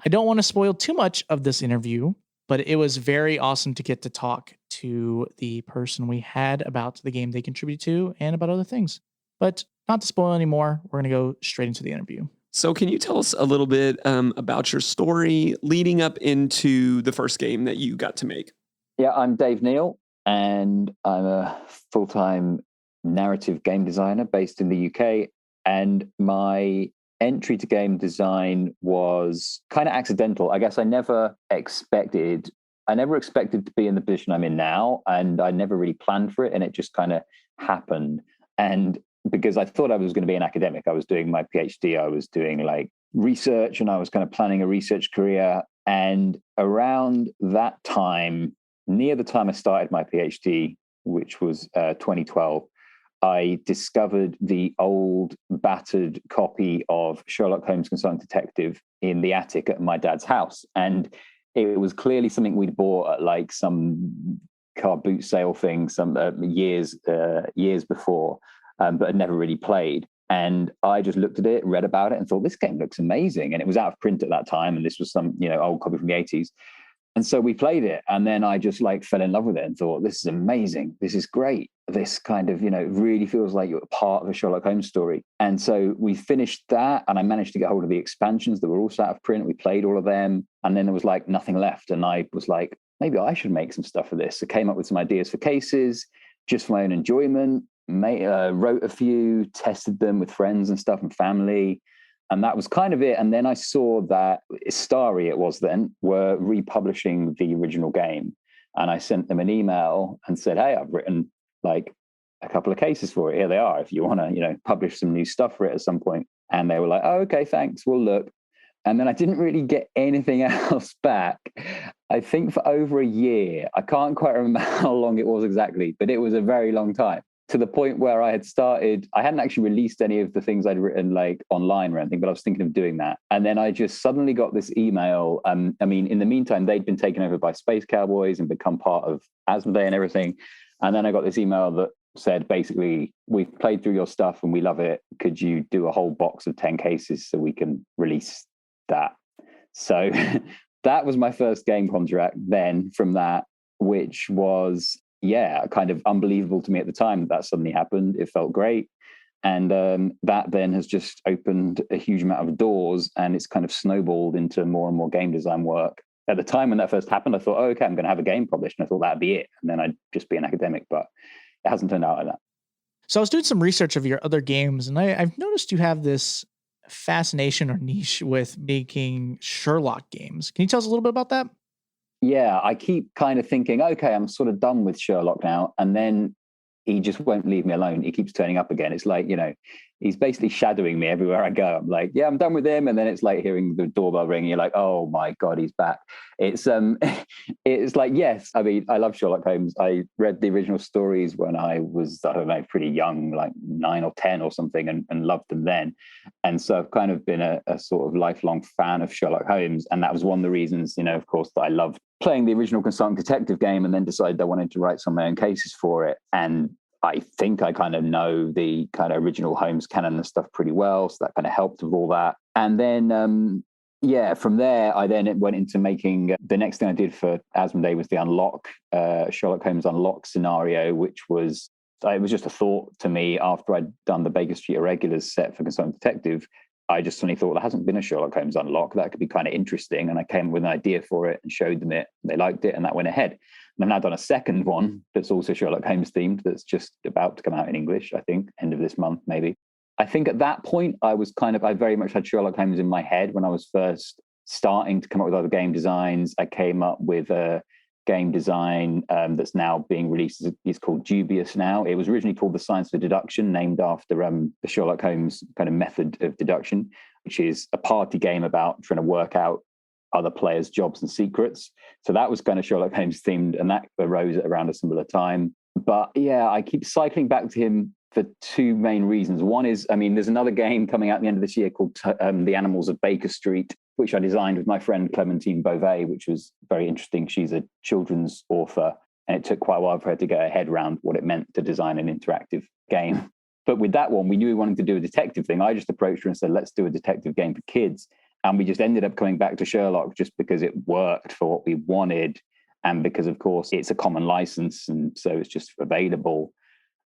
I don't want to spoil too much of this interview, but it was very awesome to get to talk to the person we had about the game they contribute to and about other things. But not to spoil anymore, we're going to go straight into the interview. So can you tell us a little bit about your story leading up into the first game that you got to make? Yeah, I'm Dave Neal, and I'm a full-time narrative game designer based in the UK. And my entry to game design was kind of accidental. I guess I never expected to be in the position I'm in now, and I never really planned for it, and it just kind of happened. And because I thought I was going to be an academic, I was doing my PhD, I was doing like research, and I was kind of planning a research career. And around that time, near the time I started my PhD, which was 2012, I discovered the old battered copy of Sherlock Holmes Consulting Detective in the attic at my dad's house. And it was clearly something we'd bought at like some car boot sale thing some years before, but had never really played. And I just looked at it, read about it, and thought, this game looks amazing. And it was out of print at that time, and this was some old copy from the 80s. And so we played it, and then I just like fell in love with it and thought, this is amazing. This is great. This kind of, really feels like you're part of a Sherlock Holmes story. And so we finished that, and I managed to get hold of the expansions that were also out of print. We played all of them, and then there was like nothing left. And I was like, maybe I should make some stuff for this. So I came up with some ideas for cases, just for my own enjoyment, wrote a few, tested them with friends and stuff and family. And that was kind of it. And then I saw that Istari, it was then, were republishing the original game. And I sent them an email and said, hey, I've written like a couple of cases for it. Here they are. If you want to, publish some new stuff for it at some point. And they were like, oh, okay, thanks. We'll look. And then I didn't really get anything else back. I think for over a year. I can't quite remember how long it was exactly, but it was a very long time. To the point where I hadn't actually released any of the things I'd written like online or anything, but I was thinking of doing that. And then I just suddenly got this email. In the meantime, they'd been taken over by Space Cowboys and become part of Asmodee and everything. And then I got this email that said, basically, we've played through your stuff and we love it. Could you do a whole box of 10 cases so we can release that? So that was my first game contract then from that, which was kind of unbelievable to me at the time that suddenly happened. It felt great. And that then has just opened a huge amount of doors, and it's kind of snowballed into more and more game design work. At the time when that first happened, I thought, oh, okay, I'm going to have a game published. And I thought that'd be it. And then I'd just be an academic, but it hasn't turned out like that. So I was doing some research of your other games, and I've noticed you have this fascination or niche with making Sherlock games. Can you tell us a little bit about that? Yeah, I keep kind of thinking, okay, I'm sort of done with Sherlock now. And then he just won't leave me alone. He keeps turning up again. It's like, he's basically shadowing me everywhere I go. I'm like, yeah, I'm done with him. And then it's like hearing the doorbell ring. You're like, oh my God, he's back. It's it's like, yes, I mean, I love Sherlock Holmes. I read the original stories when I was, I don't know, pretty young, like 9 or 10 or something, and loved them then. And so I've kind of been a sort of lifelong fan of Sherlock Holmes. And that was one of the reasons, of course, that I loved playing the original Consulting Detective game, and then decided I wanted to write some of my own cases for it. And I think I kind of know the kind of original Holmes canon and stuff pretty well. So that kind of helped with all that. And then, from there, I then went into making, the next thing I did for Asmodee was the Unlock, Sherlock Holmes Unlock scenario, which was, it was just a thought to me after I'd done the Baker Street Irregulars set for Consulting Detective. I just suddenly thought, there hasn't been a Sherlock Holmes Unlock. That could be kind of interesting. And I came up with an idea for it and showed them it. They liked it, and that went ahead. And I've now done a second one that's also Sherlock Holmes themed that's just about to come out in English, I think, end of this month, maybe. I think at that point, I very much had Sherlock Holmes in my head when I was first starting to come up with other game designs. I came up with a game design that's now being released. It's called Dubious now. It was originally called The Science of Deduction, named after the Sherlock Holmes kind of method of deduction, which is a party game about trying to work out other players' jobs and secrets. So that was kind of Sherlock Holmes themed, and that arose at around a similar time. But yeah, I keep cycling back to him for two main reasons. One is, there's another game coming out at the end of this year called The Animals of Baker Street, which I designed with my friend Clementine Beauvais, which was very interesting. She's a children's author, and it took quite a while for her to get her head around what it meant to design an interactive game. But with that one, we knew we wanted to do a detective thing. I just approached her and said, let's do a detective game for kids. And we just ended up coming back to Sherlock just because it worked for what we wanted. And because, of course, it's a common license, and so it's just available.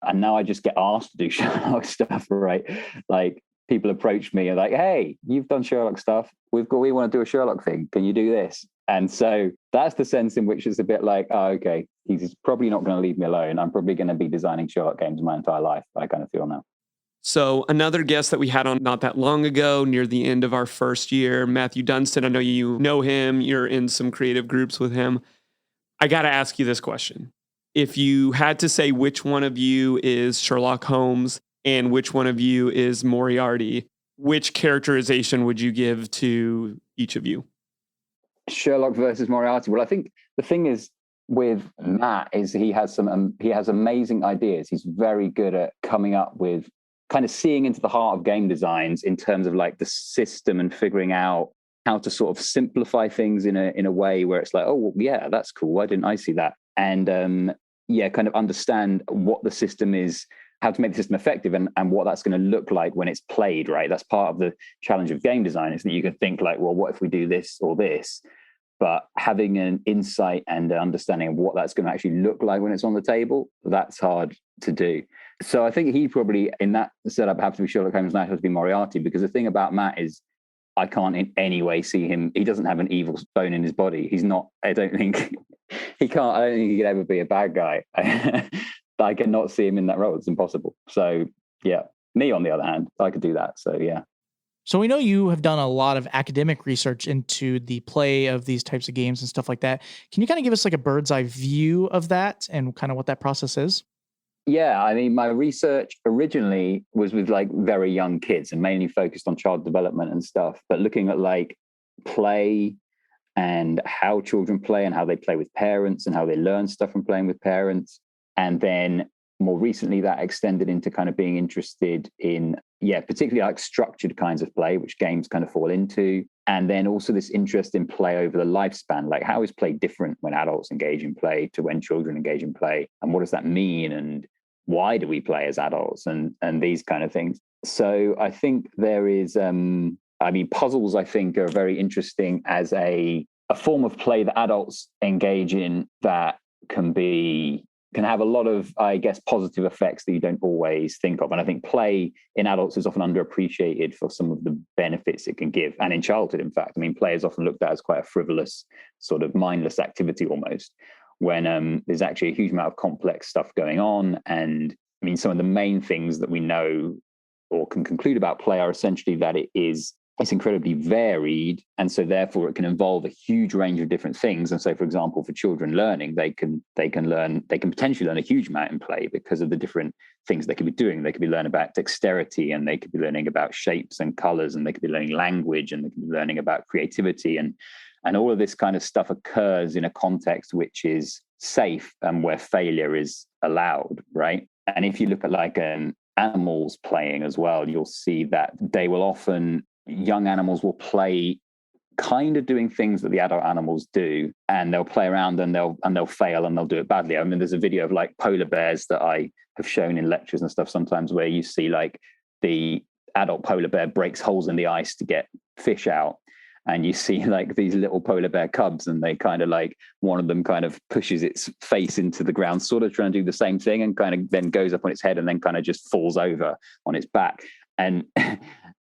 And now I just get asked to do Sherlock stuff, right? Like, people approach me and like, hey, you've done Sherlock stuff. We want to do a Sherlock thing. Can you do this? And so that's the sense in which it's a bit like, oh, okay, he's probably not going to leave me alone. I'm probably going to be designing Sherlock games my entire life. I kind of feel now. So another guest that we had on not that long ago, near the end of our first year, Matthew Dunstan. I know you know him. You're in some creative groups with him. I got to ask you this question. If you had to say which one of you is Sherlock Holmes and which one of you is Moriarty, which characterization would you give to each of you? Sherlock versus Moriarty. Well, I think the thing is with Matt is he has amazing ideas. He's very good at coming up with kind of seeing into the heart of game designs in terms of like the system and figuring out how to sort of simplify things in a way where it's like, oh, well, yeah, that's cool. Why didn't I see that? And kind of understand what the system is, how to make the system effective, and what that's going to look like when it's played, right? That's part of the challenge of game design, is that you can think like, well, what if we do this or this? But having an insight and an understanding of what that's going to actually look like when it's on the table, that's hard to do. So I think he probably, in that setup, have to be Sherlock Holmes, and I have to be Moriarty, because the thing about Matt is I can't in any way see him. He doesn't have an evil bone in his body. He's not, I don't think he could ever be a bad guy. I cannot see him in that role. It's impossible. So yeah, me on the other hand, I could do that. So yeah. So we know you have done a lot of academic research into the play of these types of games and stuff like that. Can you kind of give us like a bird's eye view of that and kind of what that process is? Yeah, I mean, my research originally was with like very young kids and mainly focused on child development and stuff, but looking at like play and how children play and how they play with parents and how they learn stuff from playing with parents. And then more recently that extended into kind of being interested in, particularly like structured kinds of play, which games kind of fall into. And then also this interest in play over the lifespan, like how is play different when adults engage in play to when children engage in play? And what does that mean? And why do we play as adults? And these kind of things. So I think there is, puzzles I think are very interesting as a form of play that adults engage in that can have a lot of, I guess, positive effects that you don't always think of. And I think play in adults is often underappreciated for some of the benefits it can give. And in childhood, in fact, play is often looked at as quite a frivolous, sort of mindless activity almost, when there's actually a huge amount of complex stuff going on. And some of the main things that we know or can conclude about play are essentially that it's incredibly varied, and so therefore it can involve a huge range of different things. And so, for example, for children learning, they can potentially learn a huge amount in play because of the different things they could be doing. They could be learning about dexterity, and they could be learning about shapes and colors, and they could be learning language, and they could be learning about creativity, and all of this kind of stuff occurs in a context which is safe and where failure is allowed, right? And if you look at like animals playing as well, you'll see that young animals will play kind of doing things that the adult animals do, and they'll play around and they'll fail and they'll do it badly. There's a video of like polar bears that I have shown in lectures and stuff sometimes where you see like the adult polar bear breaks holes in the ice to get fish out, and you see like these little polar bear cubs, and they kind of like, one of them kind of pushes its face into the ground, sort of trying to do the same thing, and kind of then goes up on its head and then kind of just falls over on its back.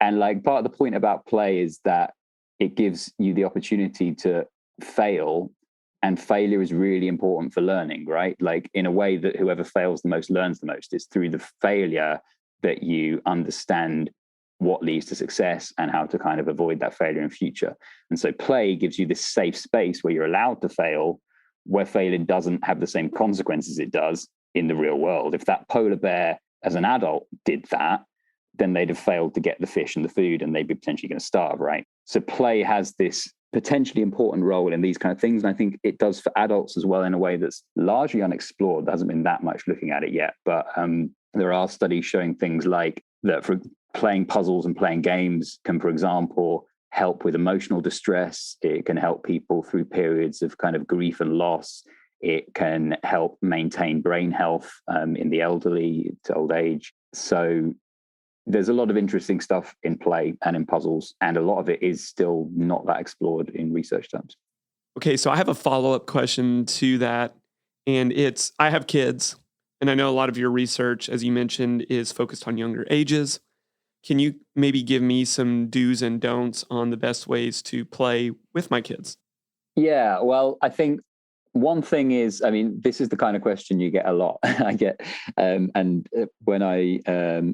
And like part of the point about play is that it gives you the opportunity to fail, And failure is really important for learning, right? Like in a way that whoever fails the most learns the most. It's through the failure that you understand what leads to success and how to kind of avoid that failure in future. And so play gives you this safe space where you're allowed to fail, where failure doesn't have the same consequences it does in the real world. If that polar bear as an adult did that, then they'd have failed to get the fish and the food and they'd be potentially going to starve, right? So play has this potentially important role in these kind of things. And I think it does for adults as well in a way that's largely unexplored. There hasn't been that much looking at it yet, but there are studies showing things like that for playing puzzles and playing games can, for example, help with emotional distress. It can help people through periods of kind of grief and loss. It can help maintain brain health in the elderly to old age. So there's a lot of interesting stuff in play and in puzzles, and a lot of it is still not that explored in research terms. Okay, so I have a follow-up question to that, and it's, I have kids, and I know a lot of your research, as you mentioned, is focused on younger ages. Can you maybe give me some do's and don'ts on the best ways to play with my kids? Yeah, well, I think one thing is, I mean, this is the kind of question you get a lot. I get, and when I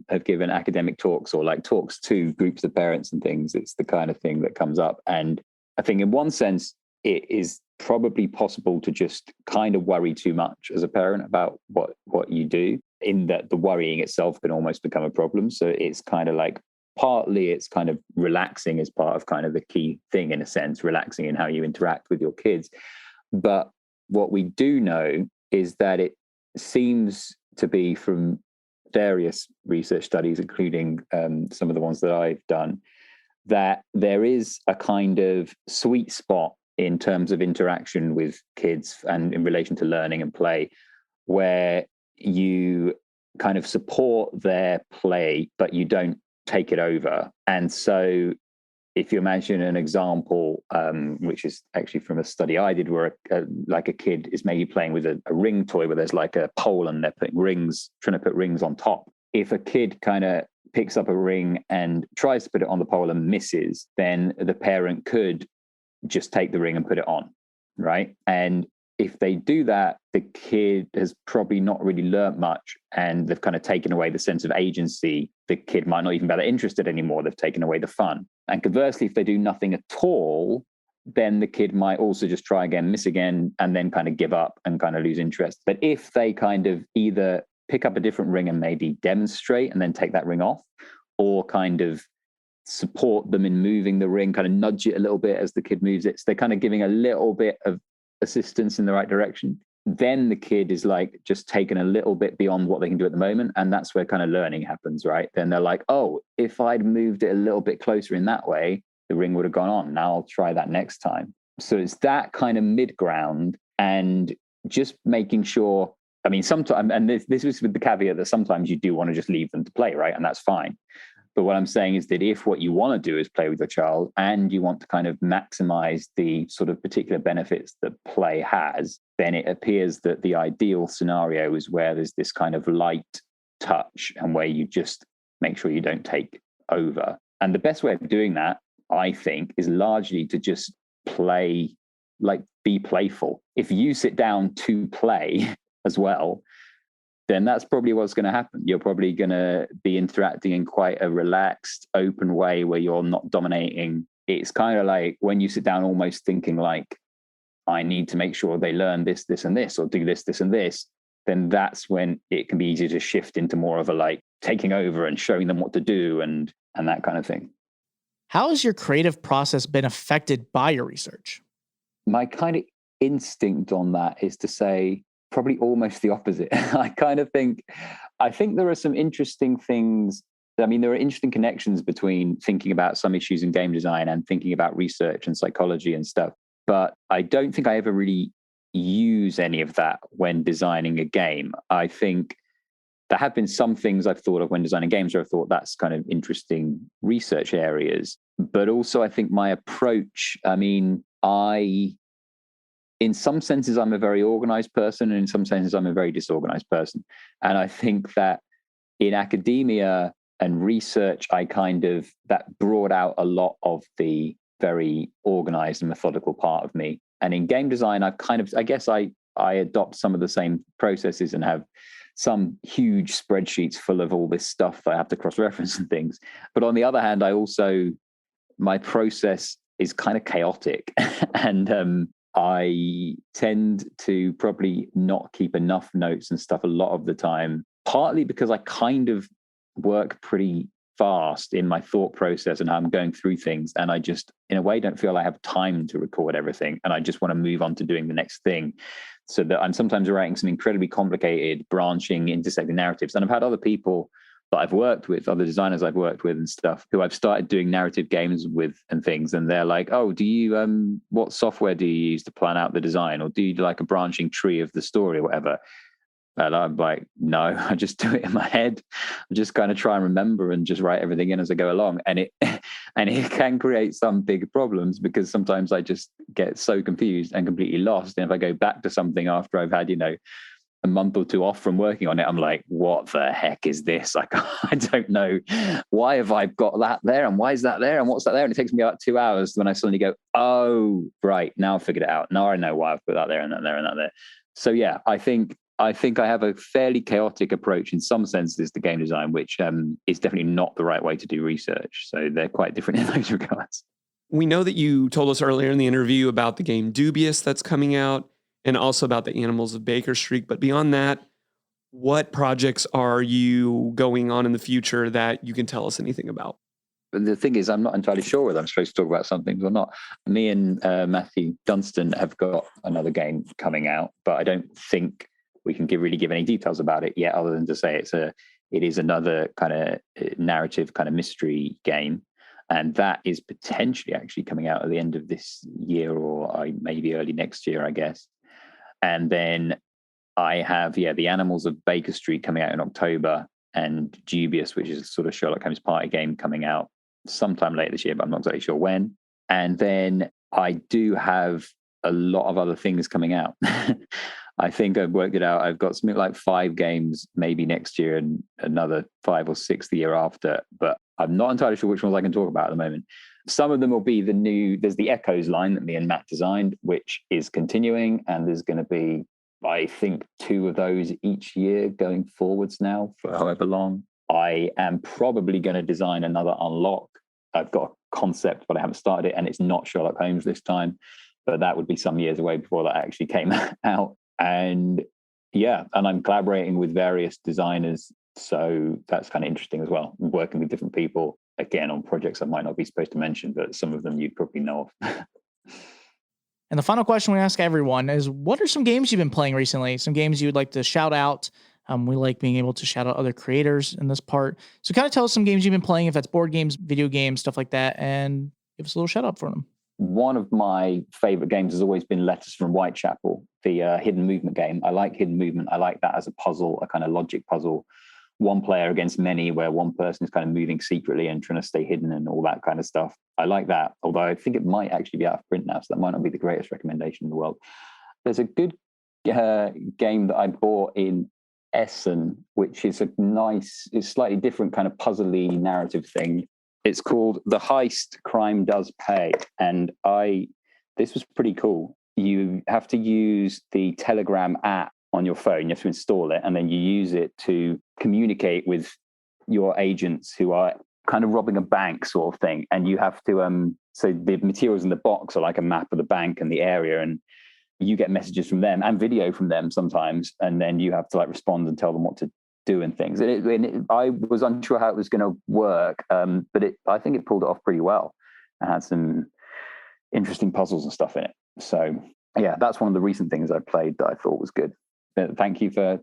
have given academic talks or like talks to groups of parents and things, it's the kind of thing that comes up. And I think in one sense, it is probably possible to just kind of worry too much as a parent about what you do, in that the worrying itself can almost become a problem. So it's kind of like, partly it's kind of relaxing as part of kind of the key thing, in a sense, relaxing in how you interact with your kids. But what we do know is that it seems to be, from various research studies, including some of the ones that I've done, that there is a kind of sweet spot in terms of interaction with kids and in relation to learning and play, where you kind of support their play, but you don't take it over. And so if you imagine an example, which is actually from a study I did, where like a kid is maybe playing with a ring toy where there's like a pole and they're putting rings, trying to put rings on top. If a kid kind of picks up a ring and tries to put it on the pole and misses, then the parent could just take the ring and put it on, right? And if they do that, the kid has probably not really learned much, and they've kind of taken away the sense of agency. The kid might not even be that interested anymore. They've taken away the fun. And conversely, if they do nothing at all, then the kid might also just try again, miss again, and then kind of give up and kind of lose interest. But if they kind of either pick up a different ring and maybe demonstrate and then take that ring off, or kind of support them in moving the ring, kind of nudge it a little bit as the kid moves it, so they're kind of giving a little bit of assistance in the right direction, then the kid is like just taken a little bit beyond what they can do at the moment. And that's where kind of learning happens, right? Then they're like, oh, if I'd moved it a little bit closer in that way, the ring would have gone on. Now I'll try that next time. So it's that kind of mid ground, and just making sure, I mean, sometimes, and this was with the caveat that sometimes you do want to just leave them to play, right? And that's fine. But what I'm saying is that if what you want to do is play with your child, and you want to kind of maximize the sort of particular benefits that play has, then it appears that the ideal scenario is where there's this kind of light touch and where you just make sure you don't take over. And the best way of doing that, I think, is largely to just play, like be playful. If you sit down to play as well, then that's probably what's going to happen. You're probably going to be interacting in quite a relaxed, open way where you're not dominating. It's kind of like when you sit down almost thinking like, I need to make sure they learn this, this, and this, or do this, this, and this, then that's when it can be easy to shift into more of a like taking over and showing them what to do and that kind of thing. How has your creative process been affected by your research? My kind of instinct on that is to say, probably almost the opposite. I think there are some interesting things. I mean, there are interesting connections between thinking about some issues in game design and thinking about research and psychology and stuff. But I don't think I ever really use any of that when designing a game. I think there have been some things I've thought of when designing games where I've thought that's kind of interesting research areas. But also I think my approach, I mean, in some senses, I'm a very organized person, and in some senses, I'm a very disorganized person. And I think that in academia and research, that brought out a lot of the very organized and methodical part of me. And in game design, I guess I adopt some of the same processes and have some huge spreadsheets full of all this stuff that I have to cross-reference and things. But on the other hand, my process is kind of chaotic. And I tend to probably not keep enough notes and stuff a lot of the time, partly because I kind of work pretty fast in my thought process and how I'm going through things. And I just, in a way, don't feel I have time to record everything. And I just want to move on to doing the next thing. So that I'm sometimes writing some incredibly complicated, branching, intersecting narratives. And I've had other people that I've worked with, other designers I've worked with and stuff, who I've started doing narrative games with and things. And they're like, oh, what software do you use to plan out the design? Or do you do like a branching tree of the story or whatever? And I'm like, no, I just do it in my head. I just kind of try and remember and just write everything in as I go along. And it can create some big problems because sometimes I just get so confused and completely lost. And if I go back to something after I've had, a month or two off from working on it, I'm like, what the heck is this? Like, I don't know. Why have I got that there? And why is that there? And what's that there? And it takes me about 2 hours when I suddenly go, oh, right, now I figured it out. Now I know why I've put that there and that there and that there. So yeah, I think I have a fairly chaotic approach in some senses to game design, which is definitely not the right way to do research. So they're quite different in those regards. We know that you told us earlier in the interview about the game Dubious that's coming out and also about the Animals of Baker Street. But beyond that, what projects are you going on in the future that you can tell us anything about? But the thing is, I'm not entirely sure whether I'm supposed to talk about some things or not. Me and Matthew Dunstan have got another game coming out, but I don't think we can really give any details about it yet, other than to say it is another kind of narrative, kind of mystery game. And that is potentially actually coming out at the end of this year or maybe early next year, I guess. And then I have, the Animals of Baker Street coming out in October, and Dubious, which is a sort of Sherlock Holmes party game, coming out sometime later this year, but I'm not exactly sure when. And then I do have a lot of other things coming out. I think I've worked it out. I've got something like 5 games maybe next year and another 5 or 6 the year after, but I'm not entirely sure which ones I can talk about at the moment. Some of them will be there's the Echoes line that me and Matt designed, which is continuing. And there's going to be, I think, 2 of those each year going forwards now for however long. I am probably going to design another Unlock. I've got a concept, but I haven't started it. And it's not Sherlock Holmes this time, but that would be some years away before that actually came out. And I'm collaborating with various designers. So that's kind of interesting as well. Working with different people, again, on projects I might not be supposed to mention, but some of them you probably know of. And the final question we ask everyone is, what are some games you've been playing recently? Some games you would like to shout out. We like being able to shout out other creators in this part. So kind of tell us some games you've been playing, if that's board games, video games, stuff like that, and give us a little shout out for them. One of my favorite games has always been Letters from Whitechapel, the hidden movement game. I like hidden movement. I like that as a puzzle, a kind of logic puzzle. One player against many, where one person is kind of moving secretly and trying to stay hidden and all that kind of stuff. I like that, although I think it might actually be out of print now, so that might not be the greatest recommendation in the world. There's a good game that I bought in Essen, which is it's slightly different kind of puzzly narrative thing. It's called The Heist Crime Does Pay. And this was pretty cool. You have to use the Telegram app on your phone. You have to install it, and then you use it to communicate with your agents who are kind of robbing a bank sort of thing. And you have to, so the materials in the box are like a map of the bank and the area, and you get messages from them and video from them sometimes. And then you have to like respond and tell them what to do and things. I was unsure how it was going to work, but I think it pulled it off pretty well. It had some interesting puzzles and stuff in it. So yeah, that's one of the recent things I played that I thought was good. Thank you for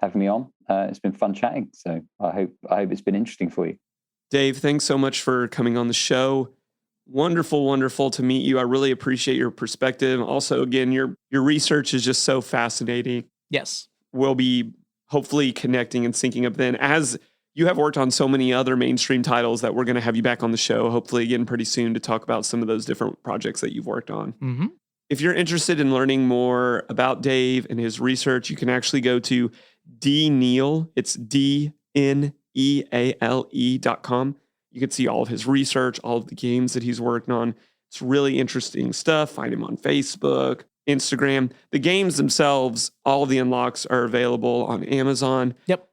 having me on. It's been fun chatting. So I hope it's been interesting for you. Dave, thanks so much for coming on the show. Wonderful to meet you. I really appreciate your perspective. Also, again, your research is just so fascinating. Yes. We'll be hopefully connecting and syncing up then, as you have worked on so many other mainstream titles that we're going to have you back on the show, hopefully again pretty soon, to talk about some of those different projects that you've worked on. Mm-hmm. If you're interested in learning more about Dave and his research, you can actually go to dneal. It's DNEALE.com. You can see all of his research, all of the games that he's worked on. It's really interesting stuff. Find him on Facebook, Instagram. The games themselves, all of the unlocks are available on Amazon. Yep.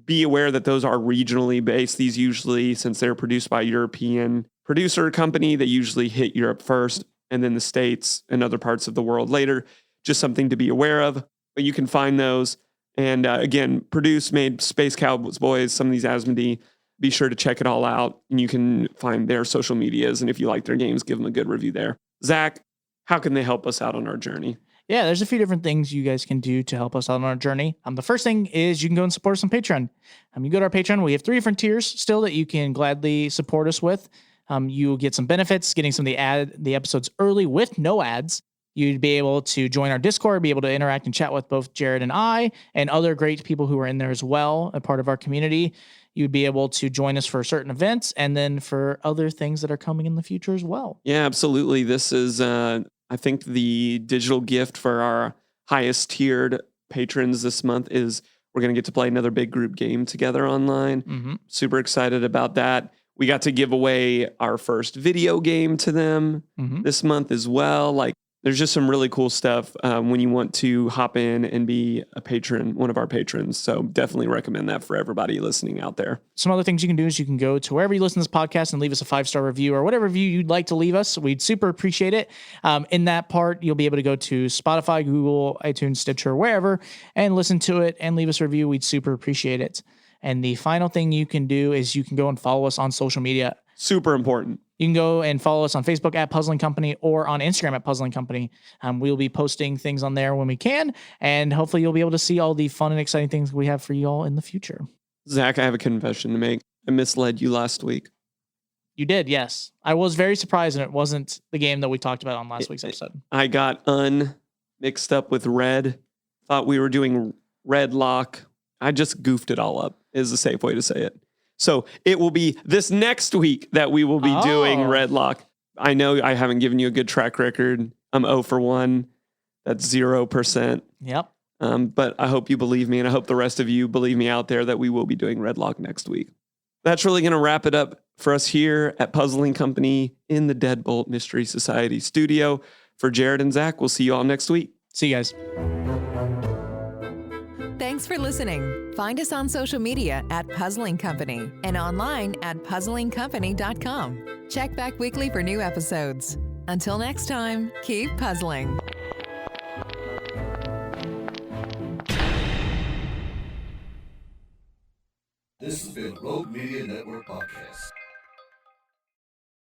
Be aware that those are regionally based. These usually, since they're produced by a European producer company, they usually hit Europe first and then the States and other parts of the world later. Just something to be aware of. But you can find those. And again, produced, made Space Cowboys, some of these Asmodee. Be sure to check it all out. And you can find their social medias. And if you like their games, give them a good review there. Zach, how can they help us out on our journey? Yeah, there's a few different things you guys can do to help us out on our journey. The first thing is you can go and support us on Patreon. You go to our Patreon. We have 3 different tiers still that you can gladly support us with. You get some benefits, getting some of the episodes early with no ads. You'd be able to join our Discord, be able to interact and chat with both Jared and I and other great people who are in there as well, a part of our community. You'd be able to join us for certain events and then for other things that are coming in the future as well. Yeah, absolutely. This is, I think, the digital gift for our highest tiered patrons this month is we're going to get to play another big group game together online. Mm-hmm. Super excited about that. We got to give away our first video game to them this month as well. Like, there's just some really cool stuff when you want to hop in and be a patron, one of our patrons. So definitely recommend that for everybody listening out there. Some other things you can do is you can go to wherever you listen to this podcast and leave us a 5-star review or whatever review you'd like to leave us. We'd super appreciate it. In that part, you'll be able to go to Spotify, Google, iTunes, Stitcher, wherever, and listen to it and leave us a review. We'd super appreciate it. And the final thing you can do is you can go and follow us on social media. Super important. You can go and follow us on Facebook at Puzzling Company or on Instagram at Puzzling Company. We'll be posting things on there when we can, and hopefully you'll be able to see all the fun and exciting things we have for you all in the future. Zach, I have a confession to make. I misled you last week. You did, yes. I was very surprised, and it wasn't the game that we talked about on last week's episode. I got mixed up with Red. Thought we were doing Red Lock. I just goofed it all up, is the safe way to say it. So it will be this next week that we will be doing Red Lock. I know I haven't given you a good track record. I'm 0 for 1. That's 0%. Yep. But I hope you believe me, and I hope the rest of you believe me out there that we will be doing Red Lock next week. That's really going to wrap it up for us here at Puzzling Company in the Deadbolt Mystery Society studio. For Jared and Zach, we'll see you all next week. See you guys. Thanks for listening. Find us on social media at Puzzling Company and online at puzzlingcompany.com. Check back weekly for new episodes. Until next time, keep puzzling. This has been Rogue Media Network Podcast.